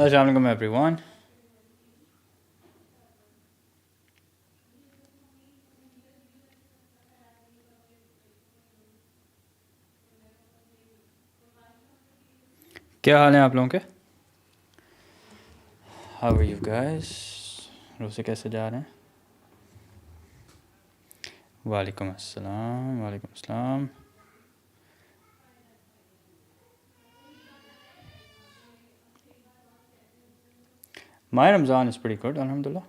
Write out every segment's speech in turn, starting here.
Assalamu alaikum everyone. क्या हाल है आप लोगों के? How are you guys? रोज़े कैसे जा रहे हैं? वालेकुम अस्सलाम, वालेकुम अस्सलाम. My Ramzan is pretty good, alhamdulillah.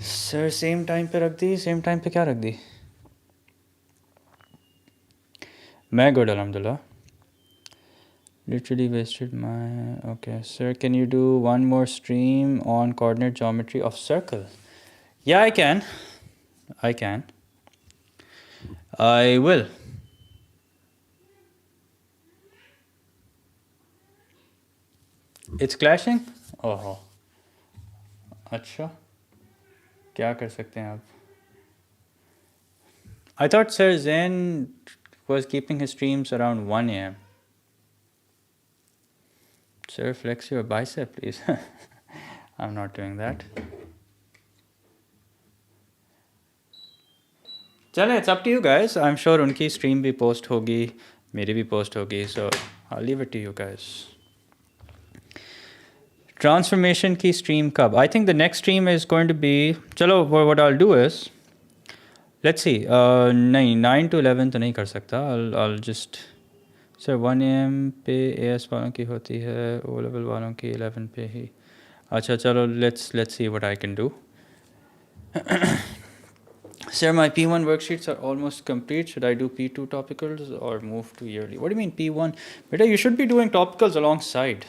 Sir, same time पे रख दी, same time पे क्या रख दी? मैं good, alhamdulillah. Literally wasted my... Okay, sir, can you do one more stream on coordinate geometry of circle? Yeah, I can. I can. I will. It's clashing? Oh, अच्छा क्या कर सकते हैं आप? I thought Sir Zain was keeping his streams around 1 a.m. Sir, flex your bicep, please. I'm not doing that. चलें, it's up to you guys. I'm sure उनकी stream भी post होगी, मेरी भी post होगी, so I'll leave it to you guys. Transformation की stream कब? I think the next stream is going to be... चलो, what I'll do is... Let's see. नहीं, 9 to 11 तो नहीं कर सकता. I'll just... Sir, 1 a.m. पे AS वालों की होती है, O level वालों की 11 पे ही. अच्छा, चलो, let's see what I can do. Sir, my P1 worksheets are almost complete. Should I do P2 topicals or move to yearly? What do you mean P1? Beta, you should be doing topicals alongside.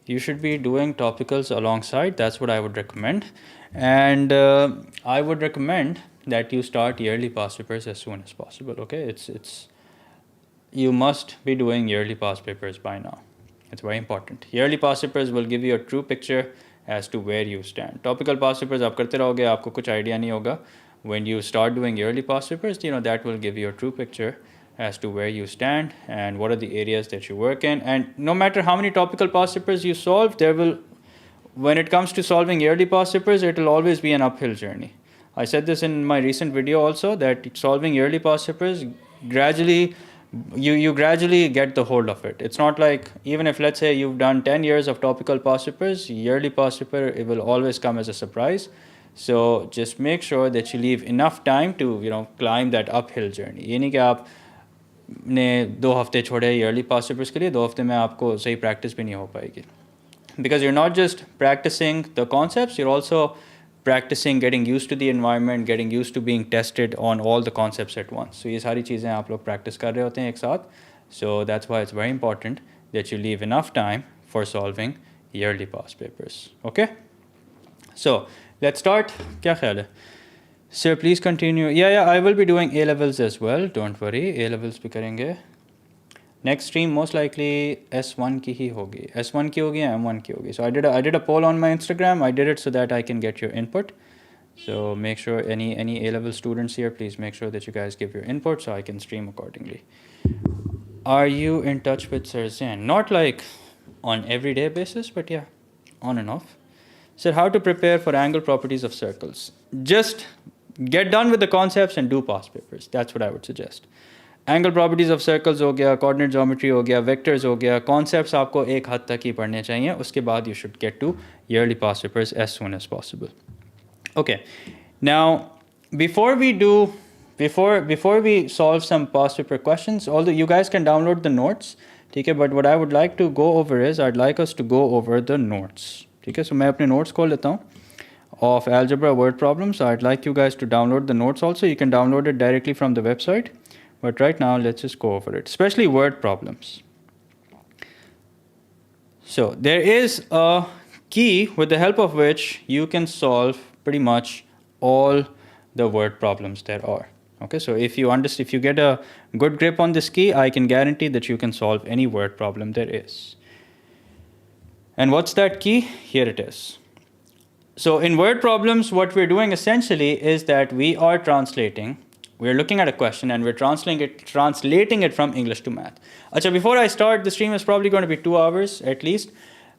You should be doing topicals alongside. That's what I would recommend. And I would recommend that you start yearly past papers as soon as possible. Okay, you must be doing yearly past papers by now. It's very important. Yearly past papers will give you a true picture as to where you stand. Topical past papers आप करते रहोगे, आपको कुछ idea नहीं होगा. When you start doing yearly past papers, that will give you a true picture as to where you stand and what are the areas that you work in. And no matter how many topical past papers you solve, when it comes to solving yearly past papers, it will always be an uphill journey. I said this in my recent video also, that solving yearly past papers, gradually, you gradually get the hold of it. It's not like, even if let's say you've done 10 years of topical past papers, yearly past paper, it will always come as a surprise. So just make sure that you leave enough time to climb that uphill journey. ये नहीं कि आप ने 2 हफ्ते छोड़े yearly past papers के लिए, 2 हफ्ते में आपको सही practice भी नहीं हो पाएगी. Because you're not just practicing the concepts, you're also practicing getting used to the environment, getting used to being tested on all the concepts at once. So ये सारी चीज़ें आप लोग practice कर रहे होते हैं एक साथ. So that's why it's very important that you leave enough time for solving yearly past papers. Okay? So let's start. क्या ख्याल है? Sir, please continue. Yeah, I will be doing A levels as well. Don't worry. A levels भी करेंगे. Next stream most likely S1 की ही होगी. S1 की होगी या M1 की होगी. So I did a poll on my Instagram. I did it so that I can get your input. So make sure any A-level students here, please make sure that you guys give your input so I can stream accordingly. Are you in touch with Sir Zain? Not like on everyday basis, but yeah, on and off. Sir, how to prepare for angle properties of circles? Just get done with the concepts and do past papers. That's what I would suggest. Angle properties of circles हो गया, coordinate geometry हो गया, vectors हो गया, concepts आपको एक हद तक ही पढ़ने चाहिए. उसके बाद you should get to yearly past papers as soon as possible. Okay, now before we solve some past paper questions, although you guys can download the notes, ठीक है, but what I would like to go over is I'd like us to go over the notes. ठीक है, so मैं अपने notes खोल लेता हूँ of algebra word problems. I'd like you guys to download the notes also. You can download it directly from the website. But right now, let's just go over it, especially word problems. So there is a key with the help of which you can solve pretty much all the word problems there are. Okay, so if you get a good grip on this key, I can guarantee that you can solve any word problem there is. And what's that key? Here it is. So in word problems, what we're doing essentially is that we are translating We're looking at a question and we're translating it from English to math. Acha, before I start, the stream is probably going to be 2 hours at least.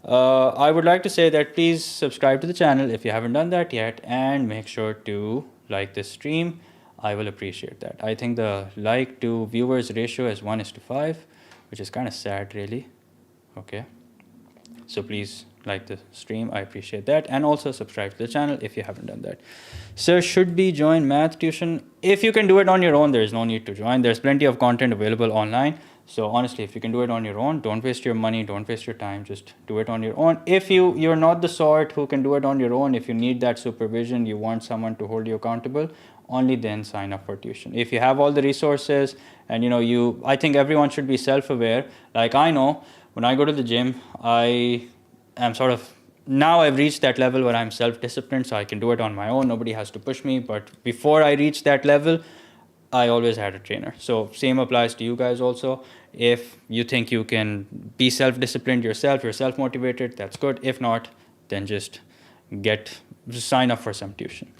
I would like to say that please subscribe to the channel if you haven't done that yet, and make sure to like this stream. I will appreciate that. I think the like to viewers ratio is 1:5, which is kind of sad really. Okay. So please like the stream, I appreciate that, and also subscribe to the channel if you haven't done that. So should we join math tuition? If you can do it on your own, there is no need to join. There's plenty of content available online. So honestly, if you can do it on your own, don't waste your money, don't waste your time, just do it on your own. If you're not the sort who can do it on your own, if you need that supervision, you want someone to hold you accountable, only then sign up for tuition. If you have all the resources and I think everyone should be self-aware. Like I know when I go to the gym, I am now I've reached that level where I'm self-disciplined, so I can do it on my own. Nobody has to push me. But before I reached that level, I always had a trainer. So same applies to you guys also. If you think you can be self-disciplined yourself, you're self-motivated, that's good. If not, then just sign up for some tuition.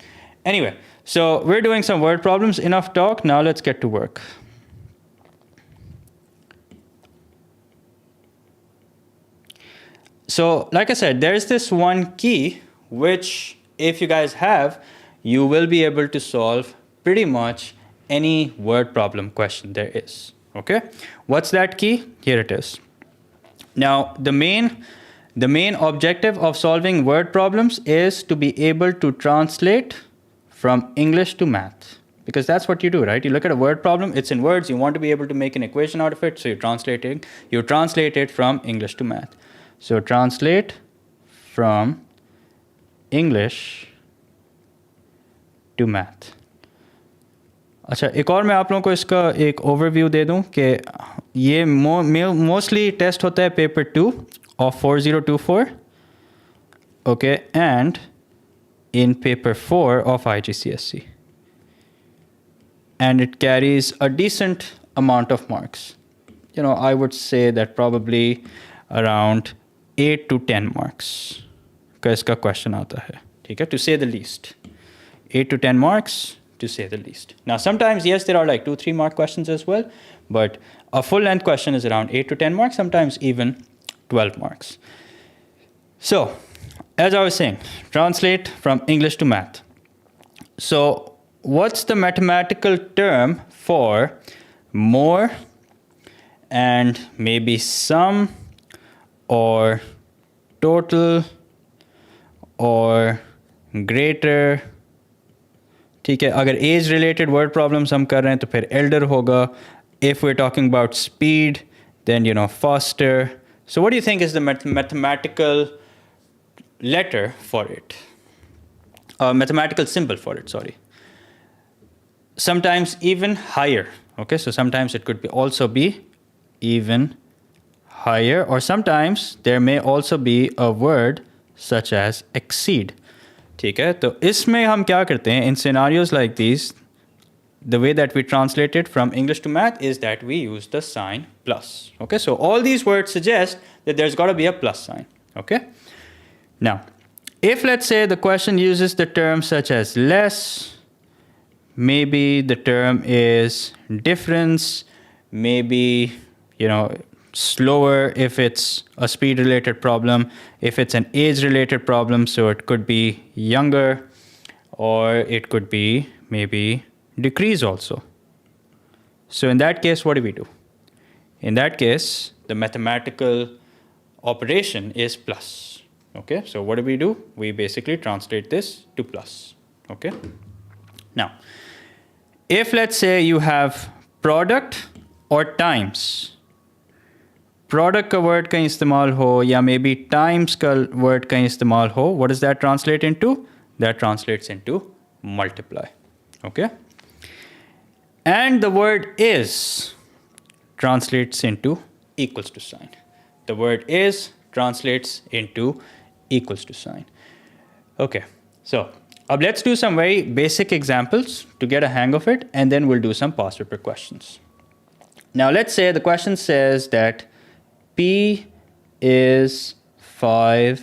Anyway, so we're doing some word problems. Enough talk. Now let's get to work. So like I said, there's this one key, which if you guys have, you will be able to solve pretty much any word problem question there is. Okay, what's that key? Here it is. Now, the main objective of solving word problems is to be able to translate from English to math. Because that's what you do, right? You look at a word problem, it's in words, you want to be able to make an equation out of it, so you translate it from English to math. So translate from English to math. अच्छा, एक और मैं आप लोगों को इसका एक overview दे दूं कि ये मोस्टली टेस्ट होता है paper 2 of 4024, okay, and in paper 4 of IGCSE. And it carries a decent amount of marks. I would say that probably around 8 to 10 marks का इसका question आता है, ठीक है, to say the least. 8 to 10 marks, to say the least. Now, sometimes, yes, there are like 2-3 mark questions as well, but a full length question is around 8 to 10 marks, sometimes even 12 marks. So, as I was saying, translate from English to math. So, what's the mathematical term for more and maybe sum or total or greater? ठीक है, अगर age related word problems हम कर रहे हैं तो फिर elder होगा. If we are talking about speed, then faster. So what do you think is the mathematical letter for it, mathematical symbol for it, sorry. Sometimes even higher, okay? So sometimes it could also be even higher, or sometimes there may also be a word such as exceed. ठीक है, तो इसमें हम क्या करते हैं? In scenarios like these, the way that we translate it from English to math is that we use the sign plus. Okay, so all these words suggest that there's got to be a plus sign. Okay, now if let's say the question uses the term such as less, maybe the term is difference, maybe slower if it's a speed related problem, if it's an age related problem, so it could be younger, or it could be maybe decrease also. So in that case, what do? In that case, the mathematical operation is plus. Okay, so what do? We basically translate this to plus. Okay, now if let's say you have product or times, product का word कहीं इस्तेमाल हो या may be times का word कहीं इस्तेमाल हो, what is that translate into? That translates into multiply. Okay, and the word is translates into equals to sign. The word is translates into equals to sign. Okay, so let's do some very basic examples to get a hang of it, and then we'll do some past paper questions. Now let's say the question says that P is 5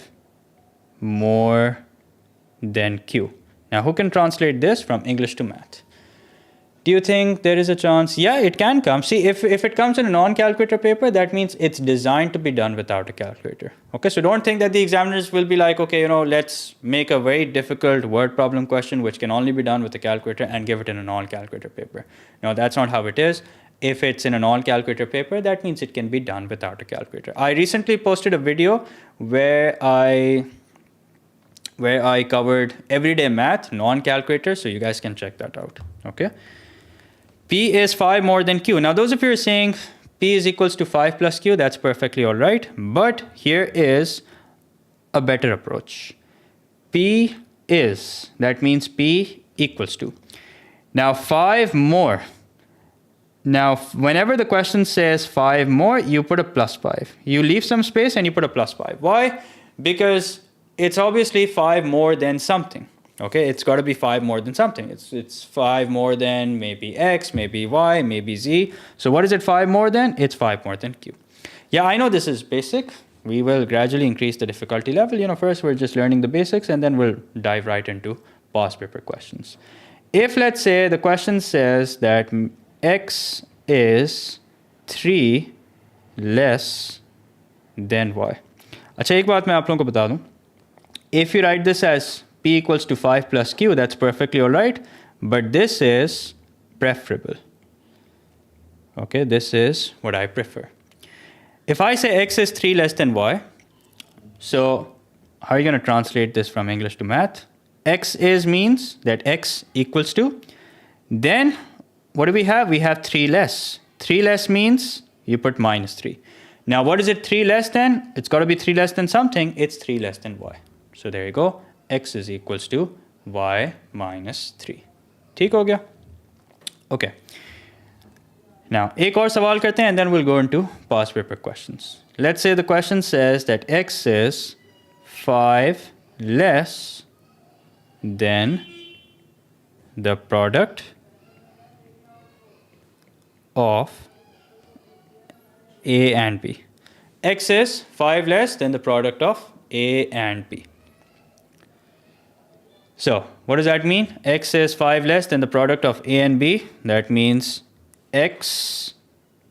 more than Q. Now who can translate this from English to math? Do you think there is a chance? Yeah, it can come. See, if it comes in a non-calculator paper, that means it's designed to be done without a calculator. Okay, so don't think that the examiners will be like, okay, let's make a very difficult word problem question which can only be done with a calculator and give it in a non-calculator paper. No, that's not how it is. If it's in a non-calculator paper, that means it can be done without a calculator. I recently posted a video where I covered everyday math, non-calculator, so you guys can check that out. Okay. P is 5 more than Q. Now, those of you are saying P is equals to 5 plus Q, that's perfectly all right. But here is a better approach. P is, that means P equals to. Now, 5 more. Now, whenever the question says 5 more, you put a plus 5. You leave some space and you put a plus 5. Why? Because it's obviously 5 more than something. Okay, it's got to be 5 more than something. It's 5 more than maybe X, maybe Y, maybe Z. So what is it 5 more than? It's 5 more than Q. Yeah, I know this is basic. We will gradually increase the difficulty level. First we're just learning the basics and then we'll dive right into past paper questions. If let's say the question says that X is 3 less than Y. अच्छा, एक बात मैं आप लोगों को बता दूं. If you write this as P equals to 5 plus Q, that's perfectly all right. But this is preferable. Okay, this is what I prefer. If I say X is 3 less than Y, so how are you going to translate this from English to math? X is means that X equals to. Then what do we have? We have 3 less. 3 less means you put minus 3. Now, what is it 3 less than? It's got to be 3 less than something. It's 3 less than Y. So there you go. X is equals to Y minus 3. ठीक हो गया? Okay. Now, एक और सवाल करते हैं and then we'll go into past paper questions. Let's say the question says that X is 5 less than the product of A and B. X is 5 less than the product of A and B. So, what does that mean? X is 5 less than the product of A and B. That means X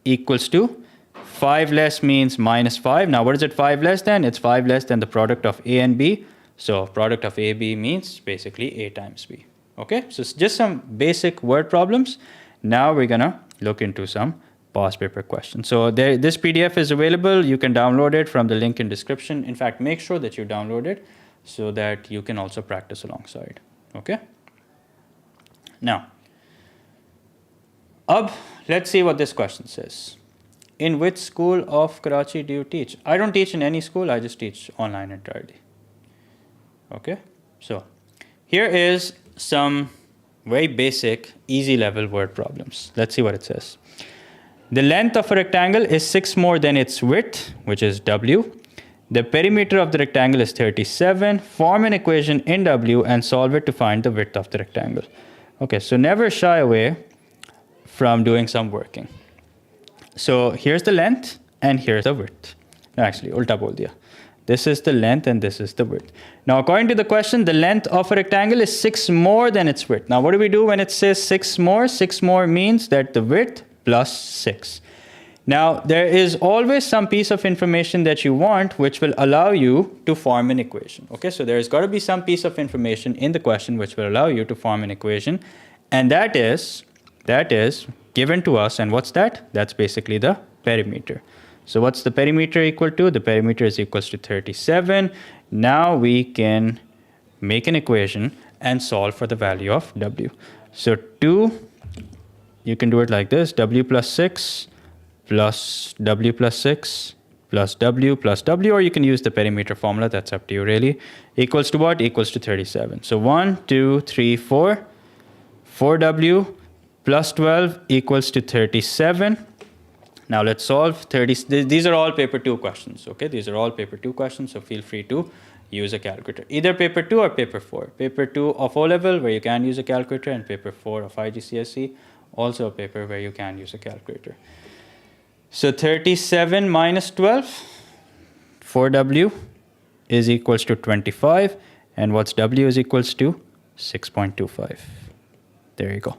equals to 5 less means minus 5. Now, what is it 5 less than? It's 5 less than the product of A and B. So, product of A, B means basically A times B. Okay, so it's just some basic word problems. Now, we're going to look into some past paper questions. So, this PDF is available. You can download it from the link in description. In fact, make sure that you download it so that you can also practice alongside. Okay? Now, let's see what this question says. In which school of Karachi do you teach? I don't teach in any school. I just teach online entirely. Okay? So, here is some very basic, easy level word problems. Let's see what it says. The length of a rectangle is 6 more than its width, which is W. The perimeter of the rectangle is 37. Form an equation in W and solve it to find the width of the rectangle. Okay, so never shy away from doing some working. So here's the length and here's the width. No, actually, ulta bol diya. This is the length and this is the width. Now, according to the question, the length of a rectangle is 6 more than its width. Now, what do we do when it says 6 more? 6 more means that the width plus 6. Now, there is always some piece of information that you want which will allow you to form an equation. Okay, so there's got to be some piece of information in the question which will allow you to form an equation. And that is given to us. And what's that? That's basically the perimeter. So what's the perimeter equal to? The perimeter is equals to 37. Now we can make an equation and solve for the value of W. So 2, you can do it like this, W plus 6 plus W plus 6 plus W, or you can use the perimeter formula, that's up to you really, equals to what? Equals to 37. So 1, 2, 3, 4, 4W plus 12 equals to 37. Now let's solve 30. These are all paper 2 questions, okay? These are all paper 2 questions, so feel free to use a calculator. Either paper 2 or paper 4. Paper 2 of O-level where you can use a calculator, and paper 4 of IGCSE, also a paper where you can use a calculator. So 37 minus 12, 4W is equals to 25, and what's W is equals to 6.25. There you go.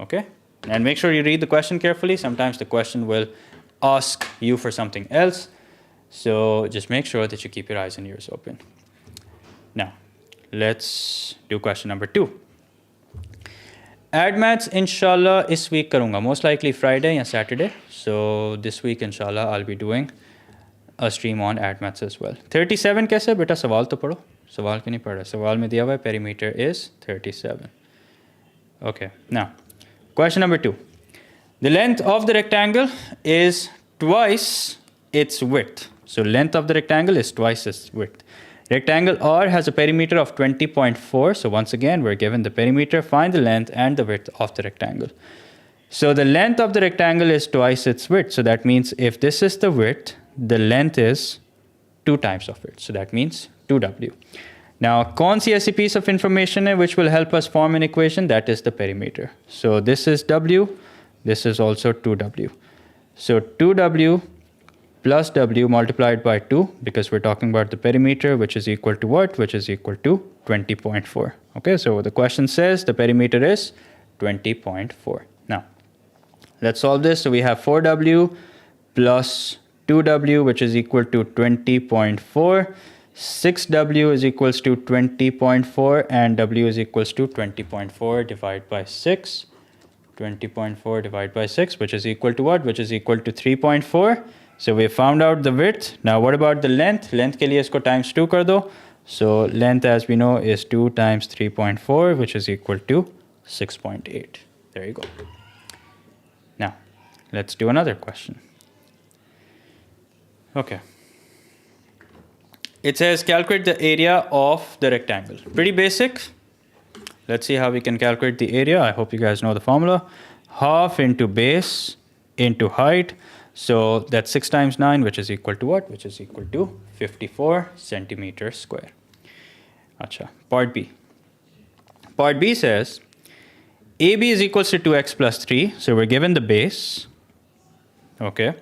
Okay? And make sure you read the question carefully. Sometimes the question will ask you for something else. So just make sure that you keep your eyes and ears open. Now, let's do question number 2. Add maths, inshallah, this week karunga. Most likely Friday and Saturday. So this week, inshallah, I'll be doing a stream on add maths as well. 37 kaise? Beta sawal to padho. Sawal kyun nahi padh raha? Sawal mein diya hua hai perimeter is 37. Okay, now, question number 2. The length of the rectangle is twice its width. So length of the rectangle is twice its width. Rectangle R has a perimeter of 20.4. So once again, we're given the perimeter. Find the length and the width of the rectangle. So the length of the rectangle is twice its width. So that means if this is the width, the length is 2 times of it. So that means 2W. Now, kaun si aisi piece of information hai which will help us form an equation? That is the perimeter. So this is W. This is also 2W. So 2W plus W multiplied by 2, because we're talking about the perimeter, which is equal to what? Which is equal to 20.4. Okay, so the question says the perimeter is 20.4. Now, let's solve this. So we have 4W plus 2W, which is equal to 20.4. 6W is equals to 20.4, and W is equals to 20.4 divided by 6. 20.4 divided by 6, which is equal to what? Which is equal to 3.4. So we found out the width. Now what about the length? Length ke liye isko times 2 kar do. So length, as we know, is 2 times 3.4, which is equal to 6.8. There you go. Now, let's do another question. Okay. It says calculate the area of the rectangle. Pretty basic. Let's see how we can calculate the area. I hope you guys know the formula. Half into base into height. So that's 6 times 9, which is equal to what? Which is equal to 54 centimeters square. Acha. Part B. Part B says AB is equals to 2x plus 3. So we're given the base. Okay.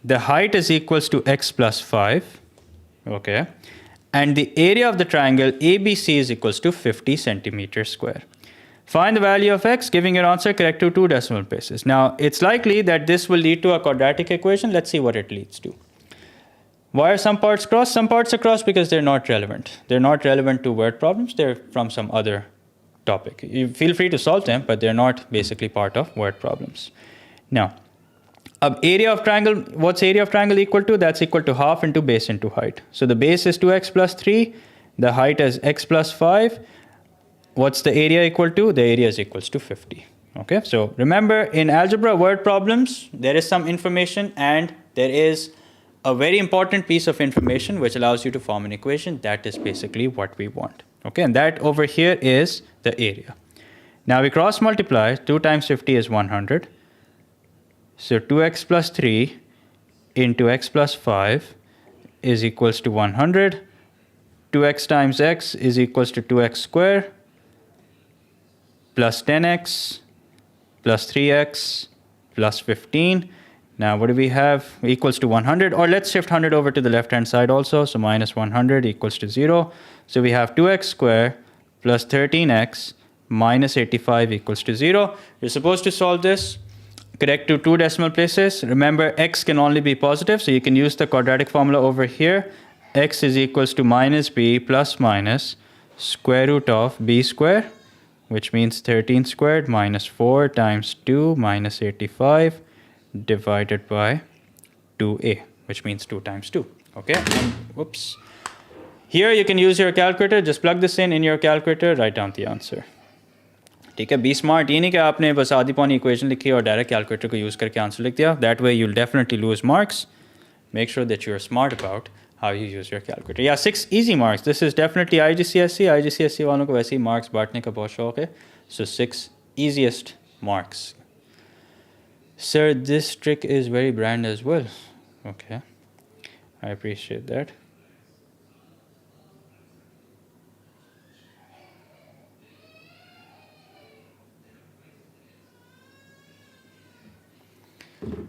The height is equals to x plus 5. Okay. And the area of the triangle ABC is equals to 50 centimeters square. Find the value of x, giving your answer correct to 2 decimal places. Now, it's likely that this will lead to a quadratic equation. Let's see what it leads to. Why are some parts crossed? Some parts are crossed because they're not relevant. They're not relevant to word problems. They're from some other topic. You feel free to solve them, but they're not basically part of word problems. Now, area of triangle, what's area of triangle equal to? That's equal to half into base into height. So the base is 2x plus 3. The height is x plus 5. What's the area equal to? The area is equals to 50. Okay, so remember, in algebra word problems, there is some information and there is a very important piece of information which allows you to form an equation. That is basically what we want. Okay, and that over here is the area. Now we cross multiply. 2 times 50 is 100. So 2x plus 3 into x plus 5 is equals to 100. 2x times x is equals to 2x square plus 10x plus 3x plus 15. Now what do we have? Equals to 100. Or let's shift 100 over to the left hand side also. So minus 100 equals to 0. So we have 2x square plus 13x minus 85 equals to 0. You're supposed to solve this correct to 2 decimal places. Remember, x can only be positive, so you can use the quadratic formula over here. X is equals to minus b plus minus square root of b square, which means 13 squared minus 4 times 2 minus 85 divided by 2a, which means 2 times 2. Okay, and whoops. Here you can use your calculator. Just plug this in your calculator, write down the answer. ठीक है, B smart ये नहीं कि आपने बस आधी पौनी equation लिखी और डायरेक्ट कैलकुलेटर को यूज़ करके आंसर लिख दिया. That way you'll definitely lose marks. Make sure that you are smart about how you use your calculator. या 6 easy marks. This is definitely IGCSE वालों को वैसे ही मार्क्स बांटने का बहुत शौक है. सो 6 easiest marks. Sir, this trick is very brand as well. Okay, I appreciate that.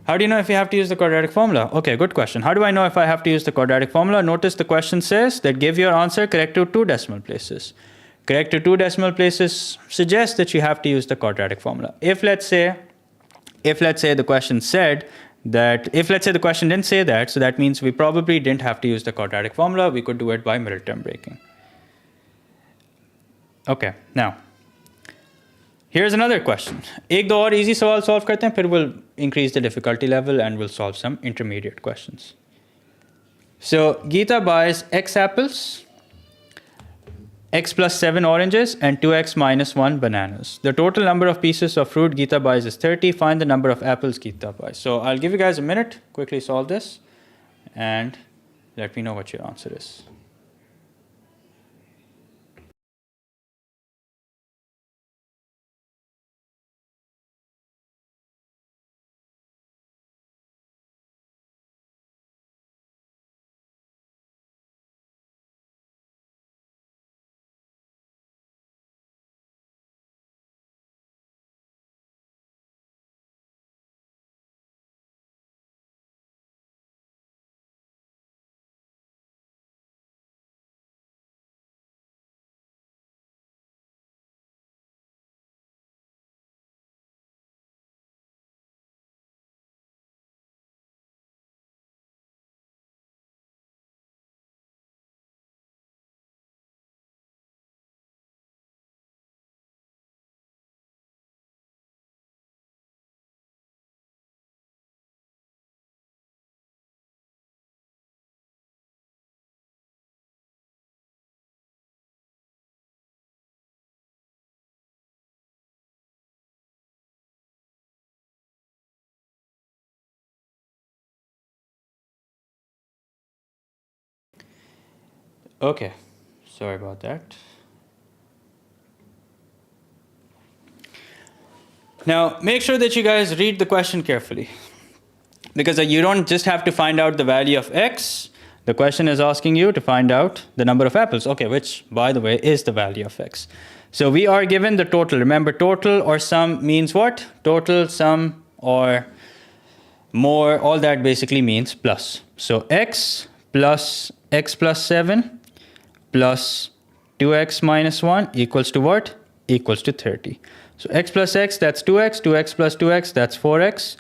How do you know if you have to use the quadratic formula? Okay, good question. How do I know if I have to use the quadratic formula? Notice the question says that give your answer correct to 2 decimal places. Correct to 2 decimal places suggests that you have to use the quadratic formula. If let's say the question said that, if let's say the question didn't say that, so that means we probably didn't have to use the quadratic formula. We could do it by middle term breaking. Okay, now here's another question. एक दो और easy सवाल solve करते हैं, फिर we'll increase the difficulty level and we'll solve some intermediate questions. So Geeta buys X apples, X plus 7 oranges, and 2X minus 1 bananas. The total number of pieces of fruit Geeta buys is 30. Find the number of apples Geeta buys. So I'll give you guys a minute, quickly solve this, and let me know what your answer is. Okay, sorry about that. Now, make sure that you guys read the question carefully, because you don't just have to find out the value of X. The question is asking you to find out the number of apples, okay, which, by the way, is the value of X. So we are given the total. Remember, total or sum means what? Total, sum, or more, all that basically means plus. So X plus 7 plus 2X minus 1 equals to what? Equals to 30. So X plus X, that's 2X. 2X plus 2X, that's 4X.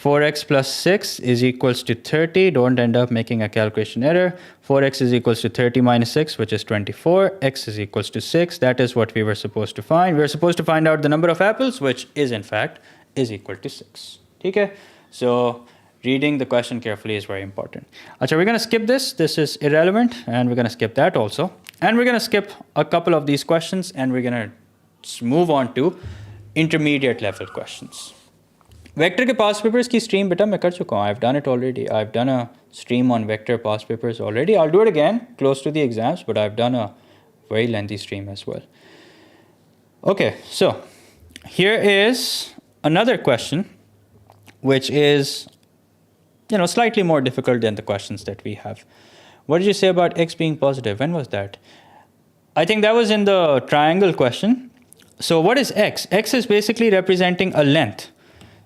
4X plus 6 is equals to 30. Don't end up making a calculation error. 4X is equals to 30 minus 6, which is 24. X is equals to 6. That is what we were supposed to find. We were supposed to find out the number of apples, which is in fact is equal to 6. Okay? So reading the question carefully is very important. Achha, we're going to skip this. This is irrelevant, and we're going to skip that also. And we're going to skip a couple of these questions, and we're going to move on to intermediate level questions. Vector के past papers की stream beta मैं कर चुका हूँ. I've done it already. I've done a stream on vector past papers already. I'll do it again close to the exams, but I've done a very lengthy stream as well. Okay, so here is another question, which is slightly more difficult than the questions that we have. What did you say about X being positive? When was that? I think that was in the triangle question. So what is X? X is basically representing a length.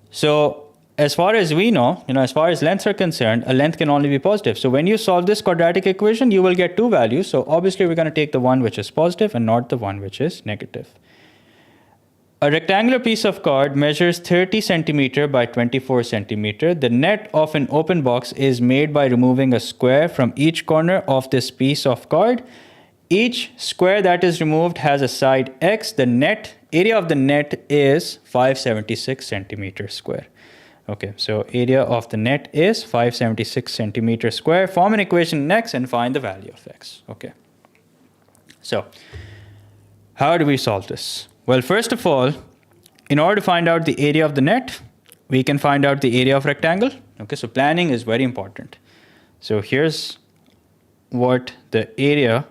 So as far as we know, as far as lengths are concerned, a length can only be positive. So when you solve this quadratic equation, you will get two values. So obviously we're going to take the one which is positive and not the one which is negative. A rectangular piece of card measures 30 centimeter by 24 centimeter. The net of an open box is made by removing a square from each corner of this piece of card. Each square that is removed has a side X. The net area of the net is 576 centimeters square. Okay, so area of the net is 576 centimeters square. Form an equation in X and find the value of X. Okay. So how do we solve this? Well, first of all, in order to find out the area of the net, we can find out the area of rectangle. Okay, so planning is very important. So here's what the area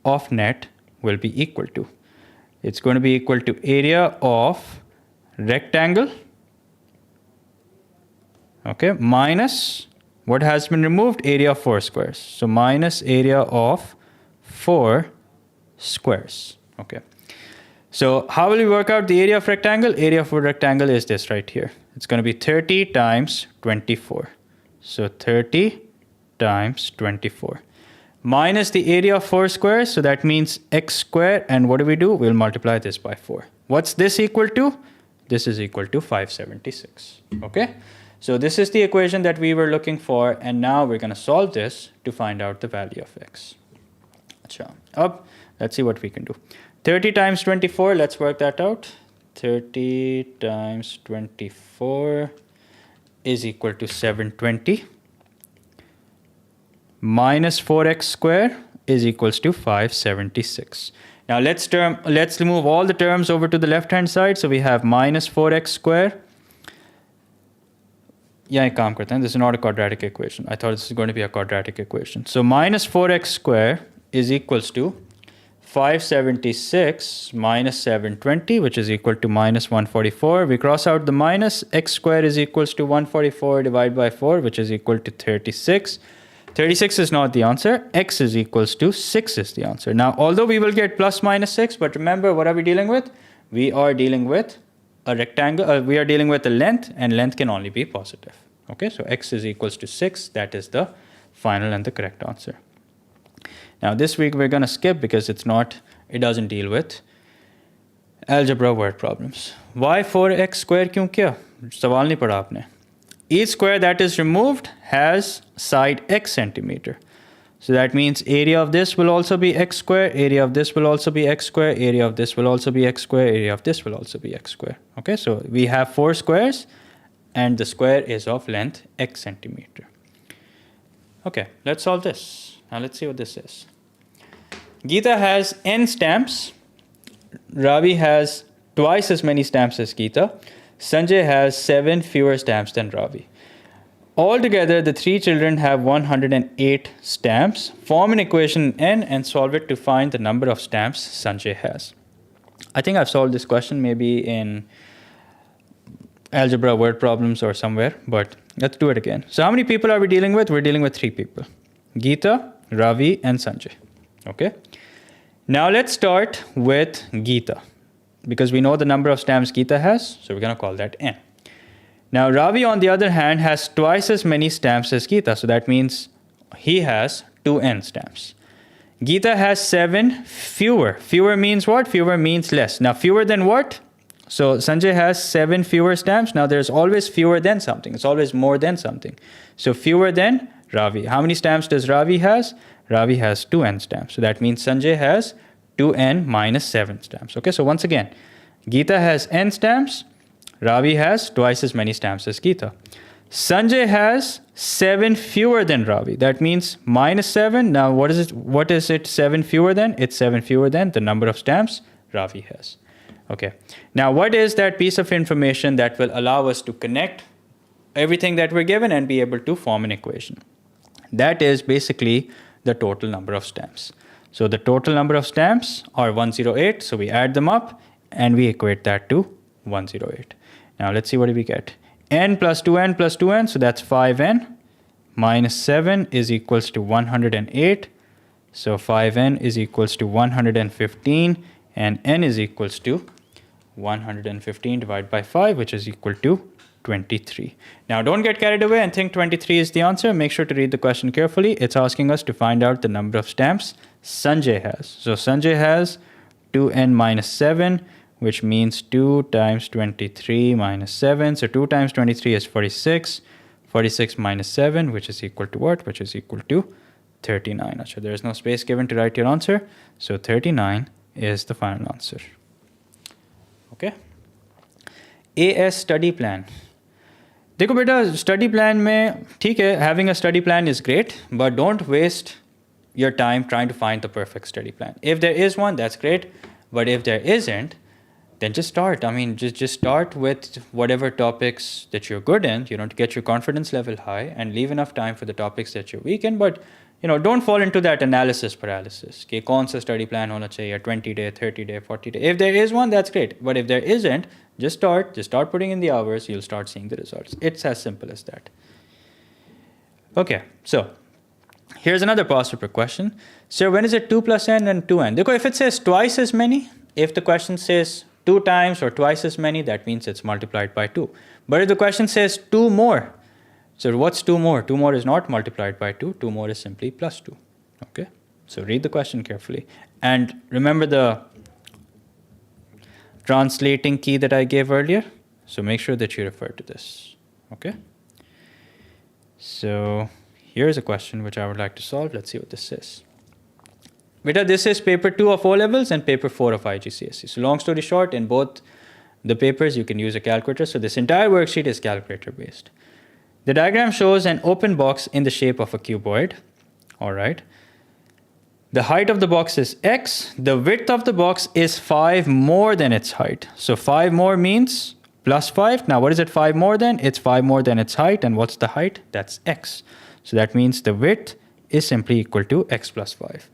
of net will be equal to. It's going to be equal to area of rectangle, okay, minus what has been removed, area of 4 squares. So minus area of 4 squares. Okay. So how will we work out the area of rectangle? Area of a rectangle is this right here. It's going to be 30 times 24. So 30 times 24 minus the area of 4 squares. So that means x squared. And what do? We'll multiply this by 4. What's this equal to? This is equal to 576. Okay. So this is the equation that we were looking for. And now we're going to solve this to find out the value of x. Up. Let's see what we can do. 30 times 24. Let's work that out. 30 times 24 is equal to 720. Minus 4x squared is equals to 576. Now let's move all the terms over to the left hand side. So we have minus 4x squared. Yeah, this is not a quadratic equation. I thought this is going to be a quadratic equation. So minus 4x squared is equals to 576 minus 720, which is equal to minus 144. We cross out the minus. X squared is equals to 144 divided by 4, which is equal to 36. 36 is not the answer. X is equals to 6 is the answer. Now, although we will get plus minus 6, but remember, what are we dealing with? We are dealing with a rectangle. We are dealing with a length, and length can only be positive. Okay, so x is equals to 6. That is the final and the correct answer. Now, this week we're going to skip because it doesn't deal with algebra word problems. Why 4x square kyun kiya? Sawal nahi padha aapne. Each square that is removed has side x centimeter. So that means area of this will also be x square, area of this will also be x square, area of this will also be x square, area of this will also be x square. Okay, so we have 4 squares and the square is of length x centimeter. Okay, let's solve this. Now let's see what this is. Geeta has n stamps. Ravi has twice as many stamps as Geeta. Sanjay has 7 fewer stamps than Ravi. Altogether, the 3 children have 108 stamps. Form an equation n and solve it to find the number of stamps Sanjay has. I think I've solved this question maybe in algebra word problems or somewhere, but let's do it again. So how many people are we dealing with? We're dealing with 3 people. Geeta, Ravi, and Sanjay. Okay. Now let's start with Geeta, because we know the number of stamps Geeta has, so we're going to call that n. Now Ravi, on the other hand, has twice as many stamps as Geeta, so that means he has 2n stamps. Geeta has 7 fewer. Fewer means what? Fewer means less. Now fewer than what? So Sanjay has 7 fewer stamps. Now there's always fewer than something. It's always more than something. So fewer than Ravi. How many stamps does Ravi has? Ravi has 2n stamps. So that means Sanjay has 2n minus 7 stamps. Okay, so once again, Geeta has n stamps. Ravi has twice as many stamps as Geeta. Sanjay has 7 fewer than Ravi. That means minus 7. Now what is it? What is it 7 fewer than? It's 7 fewer than the number of stamps Ravi has. Okay. Now what is that piece of information that will allow us to connect everything that we're given and be able to form an equation? That is basically the total number of stamps. So the total number of stamps are 108. So we add them up and we equate that to 108. Now let's see what do we get. N plus 2n plus 2n. So that's 5n minus 7 is equals to 108. So 5n is equals to 115 and n is equals to 115 divided by 5, which is equal to 23. Now don't get carried away and think 23 is the answer. Make sure to read the question carefully. It's asking us to find out the number of stamps Sanjay has. So Sanjay has 2n minus 7, which means 2 times 23 minus 7. So 2 times 23 is 46. 46 minus 7, which is equal to what? Which is equal to 39. So there is no space given to write your answer. So 39 is the final answer. Okay. AS study plan. देखो बेटा study plan में ठीक है, having a study plan is great, but don't waste your time trying to find the perfect study plan. If there is one, that's great, but if there isn't, then just start. I mean, just start with whatever topics that you're good in, to get your confidence level high and leave enough time for the topics that you're weak in. But, don't fall into that analysis paralysis. कि कौन सा study plan होना चाहिए, 20-day, 30-day, 40-day. If there is one, that's great. But if there isn't, just start putting in the hours. You'll start seeing the results. It's as simple as that. Okay, so here's another past paper question. So when is it 2 plus n and 2n? देखो, if it says twice as many, if the question says 2 times or twice as many, that means it's multiplied by 2. But if the question says 2 more, so what's 2 more? 2 more is not multiplied by 2. 2 more is simply plus 2. Okay. So read the question carefully. And remember the translating key that I gave earlier. So make sure that you refer to this. Okay? So here's a question which I would like to solve. Let's see what this is. Beta, this is paper 2 of O levels and paper 4 of IGCSE. So long story short, in both the papers, you can use a calculator. So this entire worksheet is calculator based. The diagram shows an open box in the shape of a cuboid. All right. The height of the box is x. The width of the box is 5 more than its height. So 5 more means plus 5. Now what is it 5 more than? It's 5 more than its height. And what's the height? That's x. So that means the width is simply equal to x plus 5.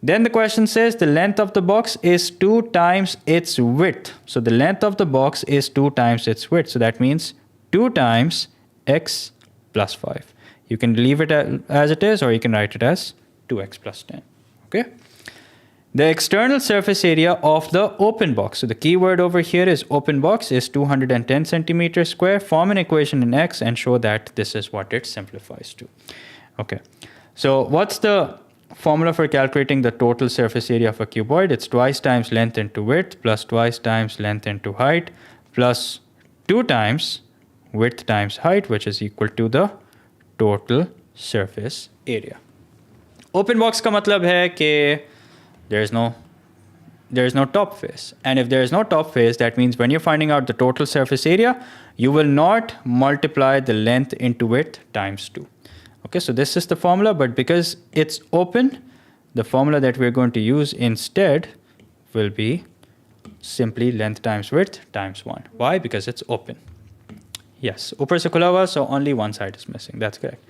Then the question says the length of the box is 2 times its width. So the length of the box is 2 times its width. So that means 2 times x plus 5. You can leave it as it is, or you can write it as 2x plus 10. Okay. The external surface area of the open box. So the key word over here is open box is 210 centimeters square. Form an equation in x and show that this is what it simplifies to. Okay. So what's the formula for calculating the total surface area of a cuboid? It's twice times length into width plus twice times length into height plus 2 times width times height, which is equal to the total surface area. Open box का मतलब है कि there is no top face. And if there is no top face, that means when you're finding out the total surface area, you will not multiply the length into width times 2. Okay, so this is the formula, but because it's open, the formula that we're going to use instead will be simply length times width times 1. Why? Because it's open. Yes, upar se khula hua, so only one side is missing. That's correct.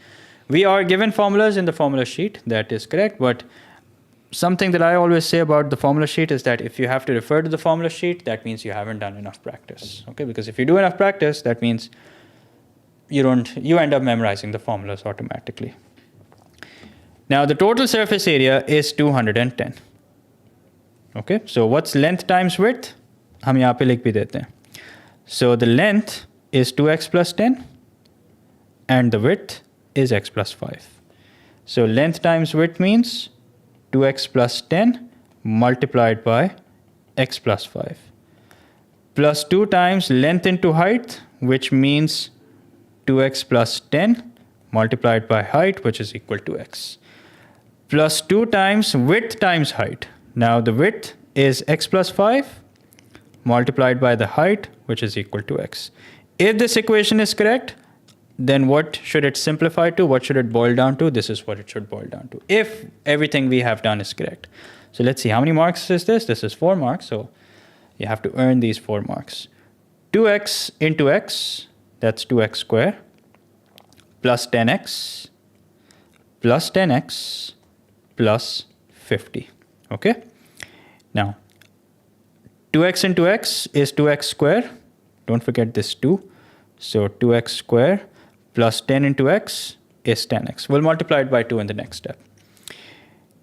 We are given formulas in the formula sheet. That is correct. But something that I always say about the formula sheet is that if you have to refer to the formula sheet, that means you haven't done enough practice. Okay, because if you do enough practice, that means you end up memorizing the formulas automatically. Now the total surface area is 210. Okay, so what's length times width? हम यहाँ पे लिख भी देते हैं. So the length is 2x plus 10 and the width is x plus 5. So length times width means 2x plus 10 multiplied by x plus 5 plus 2 times length into height, which means 2x plus 10 multiplied by height, which is equal to x, plus 2 times width times height. Now the width is x plus 5 multiplied by the height, which is equal to x. If this equation is correct, then what should it simplify to? What should it boil down to? This is what it should boil down to, if everything we have done is correct. So let's see, how many marks is this? This is 4 marks, so you have to earn these 4 marks. 2x into x, that's 2x square, plus 10x, plus 10x, plus 50. Okay? Now, 2x into x is 2x square. Don't forget this 2. So 2x square plus 10 into x is 10x. We'll multiply it by 2 in the next step.